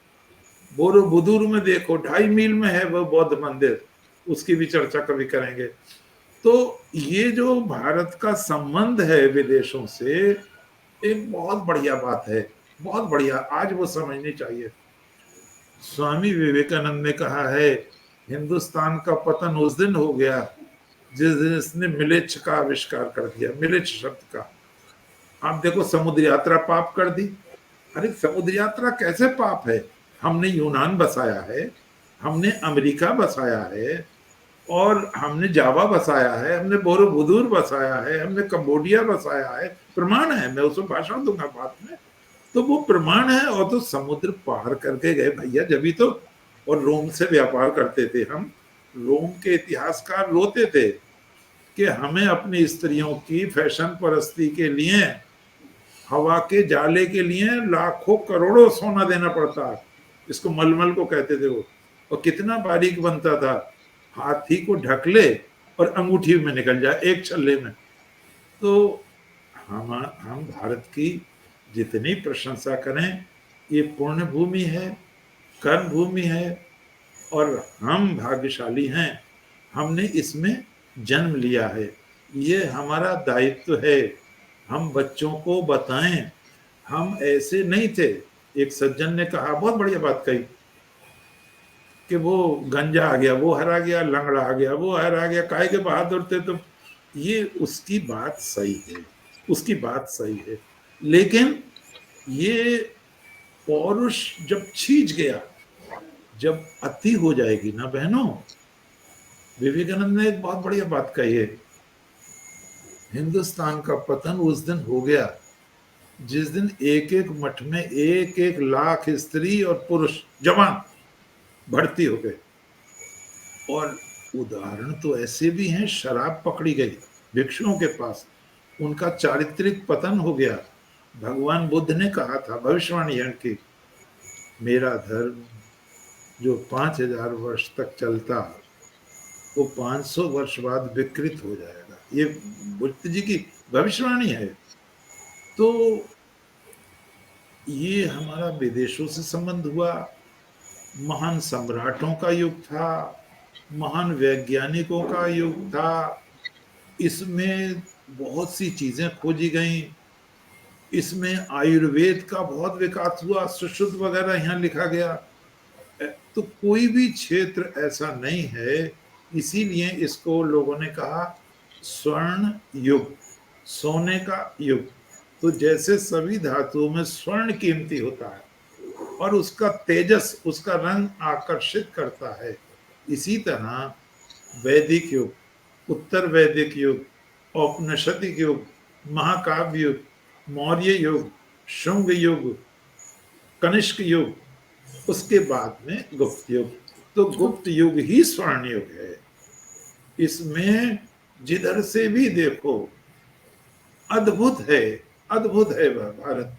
बोरोबुदुर में देखो 2.5 मील में है वो बौद्ध मंदिर, उसकी भी चर्चा कभी करेंगे। तो ये जो भारत का संबंध है विदेशों से, एक बहुत बढ़िया बात है, बहुत बढ़िया, आज वो समझनी चाहिए। स्वामी विवेकानंद ने कहा है, हिंदुस्तान का पतन उस दिन हो गया जिस दिन इसने मिलेच्छ का आविष्कार कर दिया, मिलेच्छ शब्द का। आप देखो, समुद्र यात्रा पाप कर दी। अरे समुद्र यात्रा कैसे पाप है? हमने यूनान बसाया है, हमने अमेरिका बसाया है, और हमने जावा बसाया है, हमने बोरोबुदूर बसाया है, हमने कंबोडिया बसाया है। प्रमाण है, मैं उसमें भाषण दूंगा बाद में। तो वो प्रमाण है, और तो समुद्र पार करके गए भैया, जब तो। और रोम से व्यापार करते थे हम। रोम के इतिहासकार रोते थे कि हमें अपनी स्त्रियों की फैशन परस्ती के लिए, हवा के जाले के लिए लाखों करोड़ों सोना देना पड़ता। इसको मलमल को कहते थे वो। और कितना बारीक बनता था, हाथी को ढक ले और अंगूठी में निकल जाए एक छल्ले में। तो हम भारत की जितनी प्रशंसा करें, ये पुण्य भूमि है, कर्म भूमि है, और हम भाग्यशाली हैं, हमने इसमें जन्म लिया है। ये हमारा दायित्व है, हम बच्चों को बताएं। हम ऐसे नहीं थे। एक सज्जन ने कहा, बहुत बढ़िया बात कही, कि वो गंजा आ गया, वो हरा गया, लंगड़ा आ गया, वो हरा गया, काहे के बहादुर थे तुम। ये उसकी बात सही है, उसकी बात सही है, लेकिन ये पौरुष जब छीज गया, जब अति हो जाएगी ना बहनों। विवेकानंद ने एक बहुत बढ़िया बात कही है, हिंदुस्तान का पतन उस दिन हो गया जिस दिन एक एक मठ में एक एक लाख स्त्री और पुरुष जवान भर्ती हो गए। और उदाहरण तो ऐसे भी हैं, शराब पकड़ी गई भिक्षुओं के पास, उनका चारित्रिक पतन हो गया। भगवान बुद्ध ने कहा था भविष्यवाणी की, मेरा धर्म जो 5000 वर्ष तक चलता, वो 500 वर्ष बाद विकृत हो जाएगा। ये बुद्ध जी की भविष्यवाणी है। तो ये हमारा विदेशों से संबंध हुआ। महान सम्राटों का युग था, महान वैज्ञानिकों का युग था, इसमें बहुत सी चीजें खोजी गई, इसमें आयुर्वेद का बहुत विकास हुआ, सुश्रुत वगैरह यहाँ लिखा गया। तो कोई भी क्षेत्र ऐसा नहीं है, इसीलिए इसको लोगों ने कहा स्वर्ण युग, सोने का युग। तो जैसे सभी धातुओं में स्वर्ण कीमती होता है और उसका तेजस, उसका रंग आकर्षित करता है, इसी तरह वैदिक युग, उत्तर वैदिक युग, औपनिषदिक युग, महाकाव्य युग, मौर्य युग, शुंग युग, कनिष्क युग, उसके बाद में गुप्त युग। तो गुप्त युग ही स्वर्ण युग है। इसमें जिधर से भी देखो अद्भुत है, अद्भुत है वह भारत।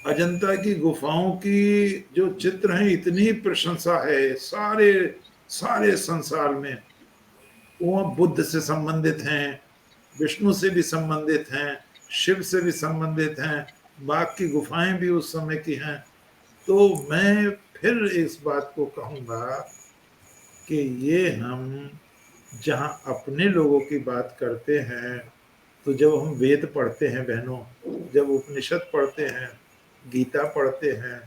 अजंता की गुफाओं की जो चित्र हैं, इतनी प्रशंसा है सारे सारे संसार में। वो बुद्ध से संबंधित हैं, विष्णु से भी संबंधित हैं, शिव से भी संबंधित हैं, बाघ की गुफाएं भी उस समय की हैं। तो मैं फिर इस बात को कहूँगा कि ये हम जहाँ अपने लोगों की बात करते हैं, तो जब हम वेद पढ़ते हैं बहनों, जब उपनिषद पढ़ते हैं, गीता पढ़ते हैं,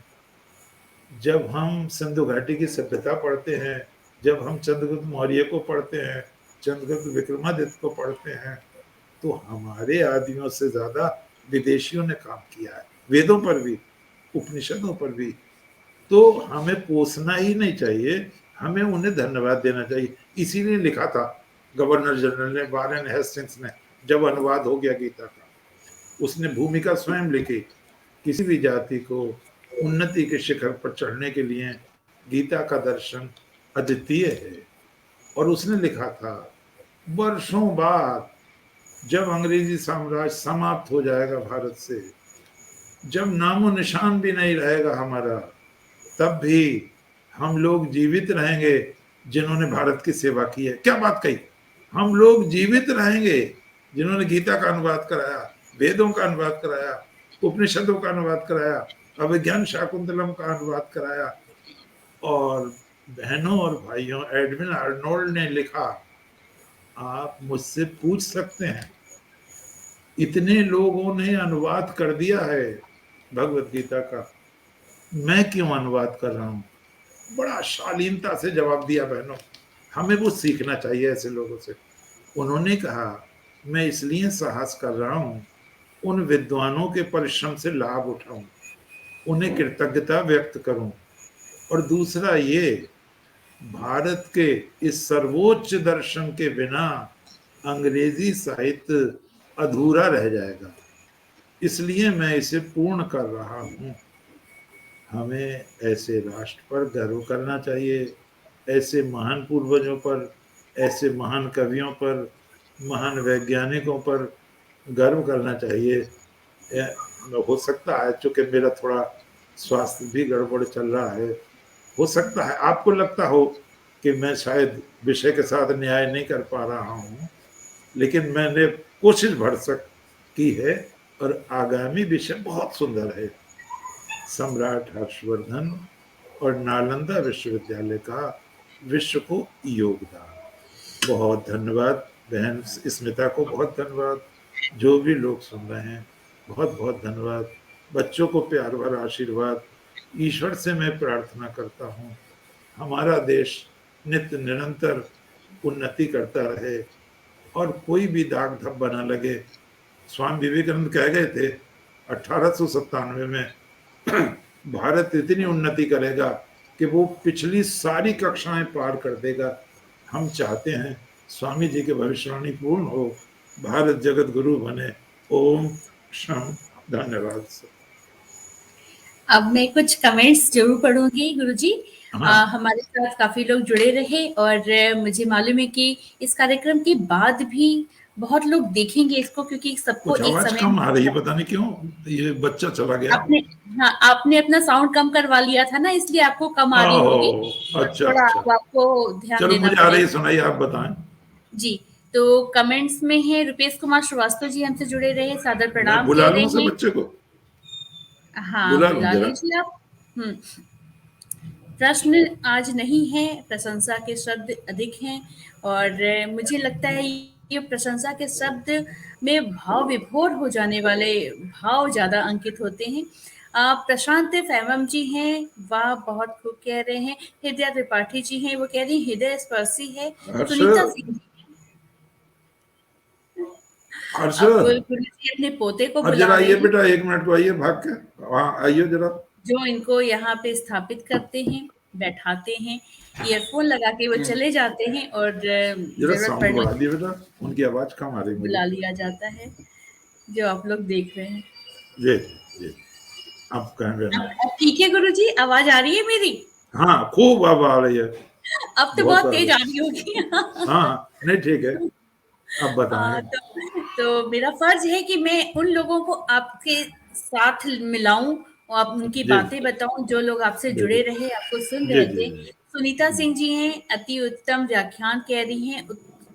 जब हम सिंधु घाटी की सभ्यता पढ़ते हैं, जब हम चंद्रगुप्त मौर्य को पढ़ते हैं, चंद्रगुप्त विक्रमादित्य को पढ़ते हैं, तो हमारे आदियों से ज्यादा विदेशियों ने काम किया है, वेदों पर भी, उपनिषदों पर भी। तो हमें कोसना ही नहीं चाहिए, हमें उन्हें धन्यवाद देना चाहिए। इसीलिए लिखा था गवर्नर जनरल ने, वारेन हेस्टिंग्स ने, जब अनुवाद हो गया गीता का, उसने भूमिका स्वयं लिखी, किसी भी जाति को उन्नति के शिखर पर चढ़ने के लिए गीता का दर्शन अद्वितीय है। और उसने लिखा था, वर्षों बाद जब अंग्रेजी साम्राज्य समाप्त हो जाएगा भारत से, जब नामो निशान भी नहीं रहेगा हमारा, तब भी हम लोग जीवित रहेंगे जिन्होंने भारत की सेवा की है। क्या बात कही, हम लोग जीवित रहेंगे जिन्होंने गीता का अनुवाद कराया, वेदों का अनुवाद कराया, उपनिषदों का अनुवाद कराया, अभिज्ञान शाकुंतलम का अनुवाद कराया। और बहनों और भाइयों, एडविन आर्नोल्ड ने लिखा, आप मुझसे पूछ सकते हैं। इतने लोगों ने अनुवाद कर दिया है भगवत गीता का, मैं क्यों अनुवाद कर रहा हूं? बड़ा शालीनता से जवाब दिया बहनों। हमें वो सीखना चाहिए ऐसे लोगों से। उन्होंने कहा, मैं इसलिए साहस कर रहा हूं, उन विद्वानों के परिश्रम से लाभ उठाऊं, उन्हें कृतज्ञता व्यक्त करूं, और दूसरा ये, भारत के इस सर्वोच्च दर्शन के बिना अंग्रेजी साहित्य अधूरा रह जाएगा, इसलिए मैं इसे पूर्ण कर रहा हूं। हमें ऐसे राष्ट्र पर गर्व करना चाहिए, ऐसे महान पूर्वजों पर, ऐसे महान कवियों पर, महान वैज्ञानिकों पर गर्व करना चाहिए। हो सकता है, चूंकि मेरा थोड़ा स्वास्थ्य भी गड़बड़ चल रहा है, हो सकता है आपको लगता हो कि मैं शायद विषय के साथ न्याय नहीं कर पा रहा हूँ, लेकिन मैंने कोशिश भरसक की है, और आगामी विषय बहुत सुंदर है। सम्राट हर्षवर्धन और नालंदा विश्वविद्यालय का विश्व को योगदान। बहुत धन्यवाद बहन स्मिता को, बहुत धन्यवाद। जो भी लोग सुन रहे हैं, बहुत बहुत धन्यवाद। बच्चों को प्यार भरा आशीर्वाद। ईश्वर से मैं प्रार्थना करता हूँ, हमारा देश नित्य निरंतर उन्नति करता रहे और कोई भी दाग धब्बा न लगे। स्वामी विवेकानंद कह गए थे 1897 में, भारत इतनी उन्नति करेगा कि वो पिछली सारी कक्षाएं पार कर देगा। हम चाहते हैं स्वामी जी की भविष्यवाणी पूर्ण हो, भारत जगत गुरु बने। ओम शम। धन्यवाद। अब मैं कुछ कमेंट्स जरूर पढ़ूंगी गुरुजी। हाँ। हमारे साथ काफी लोग जुड़े रहे, और मुझे मालूम है कि इस कार्यक्रम के बाद भी बहुत लोग देखेंगे इसको, क्योंकि सबको कुछ एक आवाज समय कम आ रही है, पता नहीं क्यों। ये बच्चा चला गया। आपने, हाँ, आपने अपना साउंड कम करवा लिया था ना, इसलिए आपको कम आ रही होगी। ओह, अच्छा थोड़ा अच्छा। आपको ध्यान चलो, देना मुझे आ रही है, पड़ेगा। सुनाइए, आप बताएं। जी, तो कमेंट्स में है रुपेश कुमार श्रीवास्तव जी हमसे जुड़े रहे, सादर मैं प्रणाम बुला कह लूं रहे उसे, हैं। बच्चे को हाँ, बुला लूं बुला जरा। लीजिए आप। प्रश्न आज नहीं है, प्रशंसा के शब्द अधिक हैं, और मुझे लगता है ये प्रशंसा के शब्द में भाव विभोर हो जाने वाले भाव ज़्यादा अंकित होते हैं। प्रशांत फैमम जी हैं, वाह बहुत खूब कह रहे हैं। हृदया त्रिपाठी जी हैं, वो कह रही हृदय स्पर्शी है। सुनीता हर्षद, सिंह, अब हर्षद, गुरु जी अपने पोते को और बुला जरा रहे आइए हैं, बेटा, 1 मिनट को आइए, भाग के। हाँ, आइए जरा। जो इनको यहाँ पे स्थापित करते हैं, बैठाते हैं, ईयरफोन लगा के वो चले जाते हैं, और जरा जरूरत साउंड पड़ने बढ़ा दिए पर बेटा, उनकी आवाज कम आ रही मुझे। बुला लिया जाता है, जो आप लोग देख रहे हैं। जी जी, आप कहें बहन। अब ठीक है गुरु जी, आवाज आ रही है मेरी? हाँ, खूब अब आ रही है, अब तो बहुत बहुत आ रही तेज है। आ रही होगी। हाँ हाँ, नहीं ठीक है, अब बताएं। तो मेरा फर्ज है कि मैं उन लोगों को आपके साथ मिलाऊं और आप उनकी जी बातें बताऊं, जो लोग आपसे जुड़े बिल्कुल। रहे, आपको सुन जी रहे जी थे। जी। सुनीता सिंह जी हैं, अति उत्तम व्याख्यान कह रही हैं,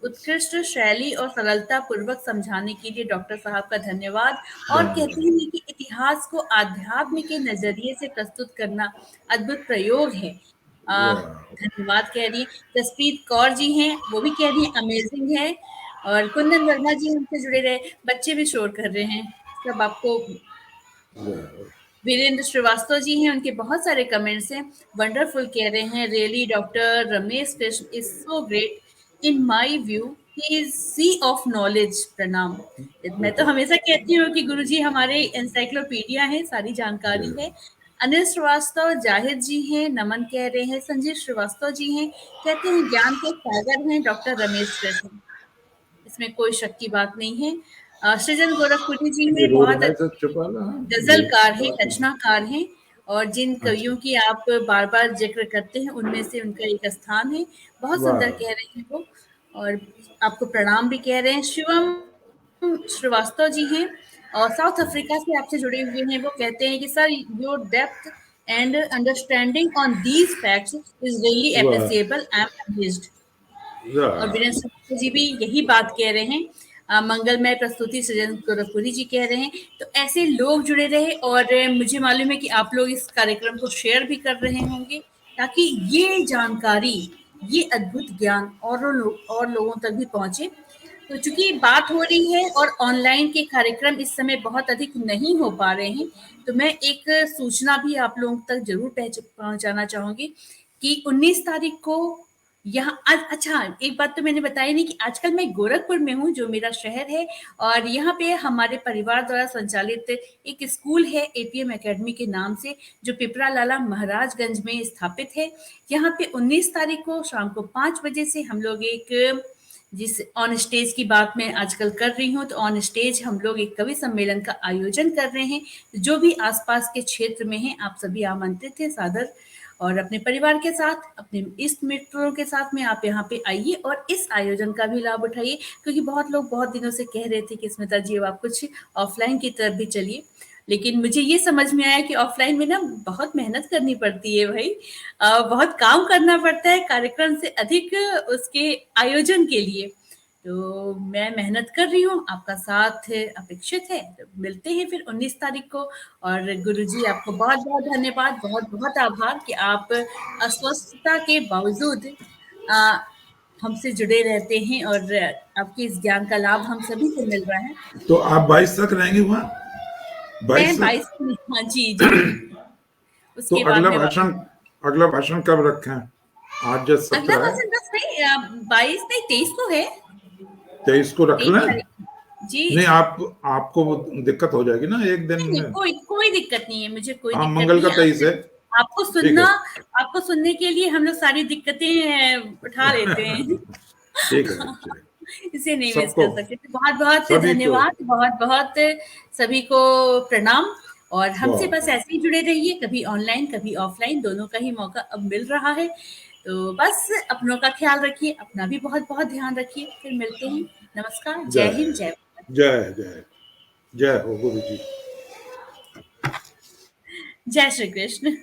उत्कृष्ट शैली और सरलता पूर्वक समझाने के लिए डॉक्टर साहब का धन्यवाद। और कहते धन्यवाद। हैं कि इतिहास को आध्यात्म के नजरिए से प्रस्तुत करना अद्भुत प्रयोग है। वाह। धन्यवाद कह रही है। जसप्रीत कौर जी हैं, वो भी कह रही हैं अमेजिंग है। और कुंदन वर्मा जी हमसे जुड़े रहे। बच्चे भी शोर कर रहे हैं, सब आपको। वाह। वीरेंद्र श्रीवास्तव जी हैं, उनके बहुत सारे कमेंट्स हैं। वंडरफुल कह रहे हैं, really doctor Ramesh Krishna is so great in my view, he is sea of knowledge. प्रणाम। मैं तो हमेशा कहती हूँ कि गुरुजी हमारे एनसाइक्लोपीडिया है, सारी जानकारी है। अनिल श्रीवास्तव, जाहिद जी हैं, नमन कह रहे हैं। संजीव श्रीवास्तव जी हैं, कहते हैं ज्ञान के सागर हैं डॉक्टर रमेश कृष्ण, इसमें कोई शक की बात नहीं है। सृजन गोरखपुरी जी ये हैं, रोड बहुत है सब छुपा ला। जी। गजलकार हैं, रचनाकार हैं, और जिन अच्छा। कवियों की आप बार बार जिक्र करते हैं उनमें से उनका एक स्थान है। बहुत सुंदर वाह। कह रहे हैं वो, और आपको प्रणाम भी कह रहे हैं। शिवम श्रीवास्तव जी हैं, और साउथ अफ्रीका से आपसे जुड़े हुए हैं। वो कहते हैं कि sir, your depth and understanding on these facts is really वाह। Appreciable, I am amazed. और वाह। वीरेंद्र सिंह जी भी यही बात कह रहे हैं। मंगलमय प्रस्तुति सृजन गोरखपुरी जी कह रहे हैं। तो ऐसे लोग जुड़े रहे, और मुझे मालूम है कि आप लोग इस कार्यक्रम को शेयर भी कर रहे होंगे, ताकि ये जानकारी ये अद्भुत ज्ञान और लोगों तक भी पहुंचे। तो चूंकि बात हो रही है और ऑनलाइन के कार्यक्रम इस समय बहुत अधिक नहीं हो पा रहे हैं, तो मैं एक सूचना भी आप लोगों तक जरूर पहुंचाना चाहूंगी कि 19 तारीख को यहाँ आज, अच्छा एक बात तो मैंने बताई नहीं कि आजकल मैं गोरखपुर में हूँ, जो मेरा शहर है, और यहाँ पे हमारे परिवार द्वारा संचालित एक स्कूल है एपीएम एकेडमी के नाम से, जो पिपरा लाला महाराजगंज में स्थापित है। यहाँ पे 19 तारीख को शाम को 5 बजे से हम लोग एक, जिस ऑन स्टेज की बात मैं आजकल कर रही हूँ, तो ऑन स्टेज हम लोग एक कवि सम्मेलन का आयोजन कर रहे हैं। जो भी आसपास के क्षेत्र में हैं, आप सभी आमंत्रित हैं सादर, और अपने परिवार के साथ, अपने इष्ट मित्रों के साथ में आप यहाँ पे आइए और इस आयोजन का भी लाभ उठाइए। क्योंकि बहुत लोग बहुत दिनों से कह रहे थे कि स्मिता जी अब आप कुछ ऑफलाइन की तरफ भी चलिए, लेकिन मुझे ये समझ में आया कि ऑफलाइन में ना बहुत मेहनत करनी पड़ती है भाई, बहुत काम करना पड़ता है कार्यक्रम से अधिक उसके आयोजन के लिए। तो मैं मेहनत कर रही हूँ, आपका साथ अपेक्षित है। तो मिलते हैं फिर 19 तारीख को। और गुरुजी आपको बहुत बहुत धन्यवाद, बहुत बहुत आभार कि आप अस्वस्थता के बावजूद हमसे जुड़े रहते हैं और आपके इस ज्ञान का लाभ हम सभी को मिल रहा है। तो आप 22 तक रहेंगे वहाँ? मैं 22 22, हाँ जी जी। तो उसके बाद में अगला भाषण कब रखें? आज जो अगला 17 है, भाषण बस नहीं, 22 नहीं 23 को है। 23 को रख 23 लें? तारीख जी। नहीं, आपको दिक्कत हो जाएगी ना एक दिन नहीं, में। कोई दिक्कत नहीं है, मुझे कोई हाँ, दिक्कत मंगल नहीं का है। 23 है। आपको ठीक सुनना, है। आपको सुनने के लिए हम लोग सारी दिक्कतें उठा लेते हैं। ठीक है, ठीक है। इसे नहीं मिस सबको, कर सकते। तो बहुत बहुत सभी को धन्यवाद, बहुत बहुत सभी को प्रणाम। और हमसे बहुत बस ऐसे ही जुड़े रहिए, कभी ऑनलाइन कभी ऑफलाइन, दोनों का ही मौका अब मिल रहा है। तो बस अपनों का ख्याल रखिए, अपना भी बहुत बहुत ध्यान रखिए। फिर मिलते हैं। नमस्कार, जय हिंद, जय भारत। जय जय जय हो गुरु जी। जय श्री कृष्ण।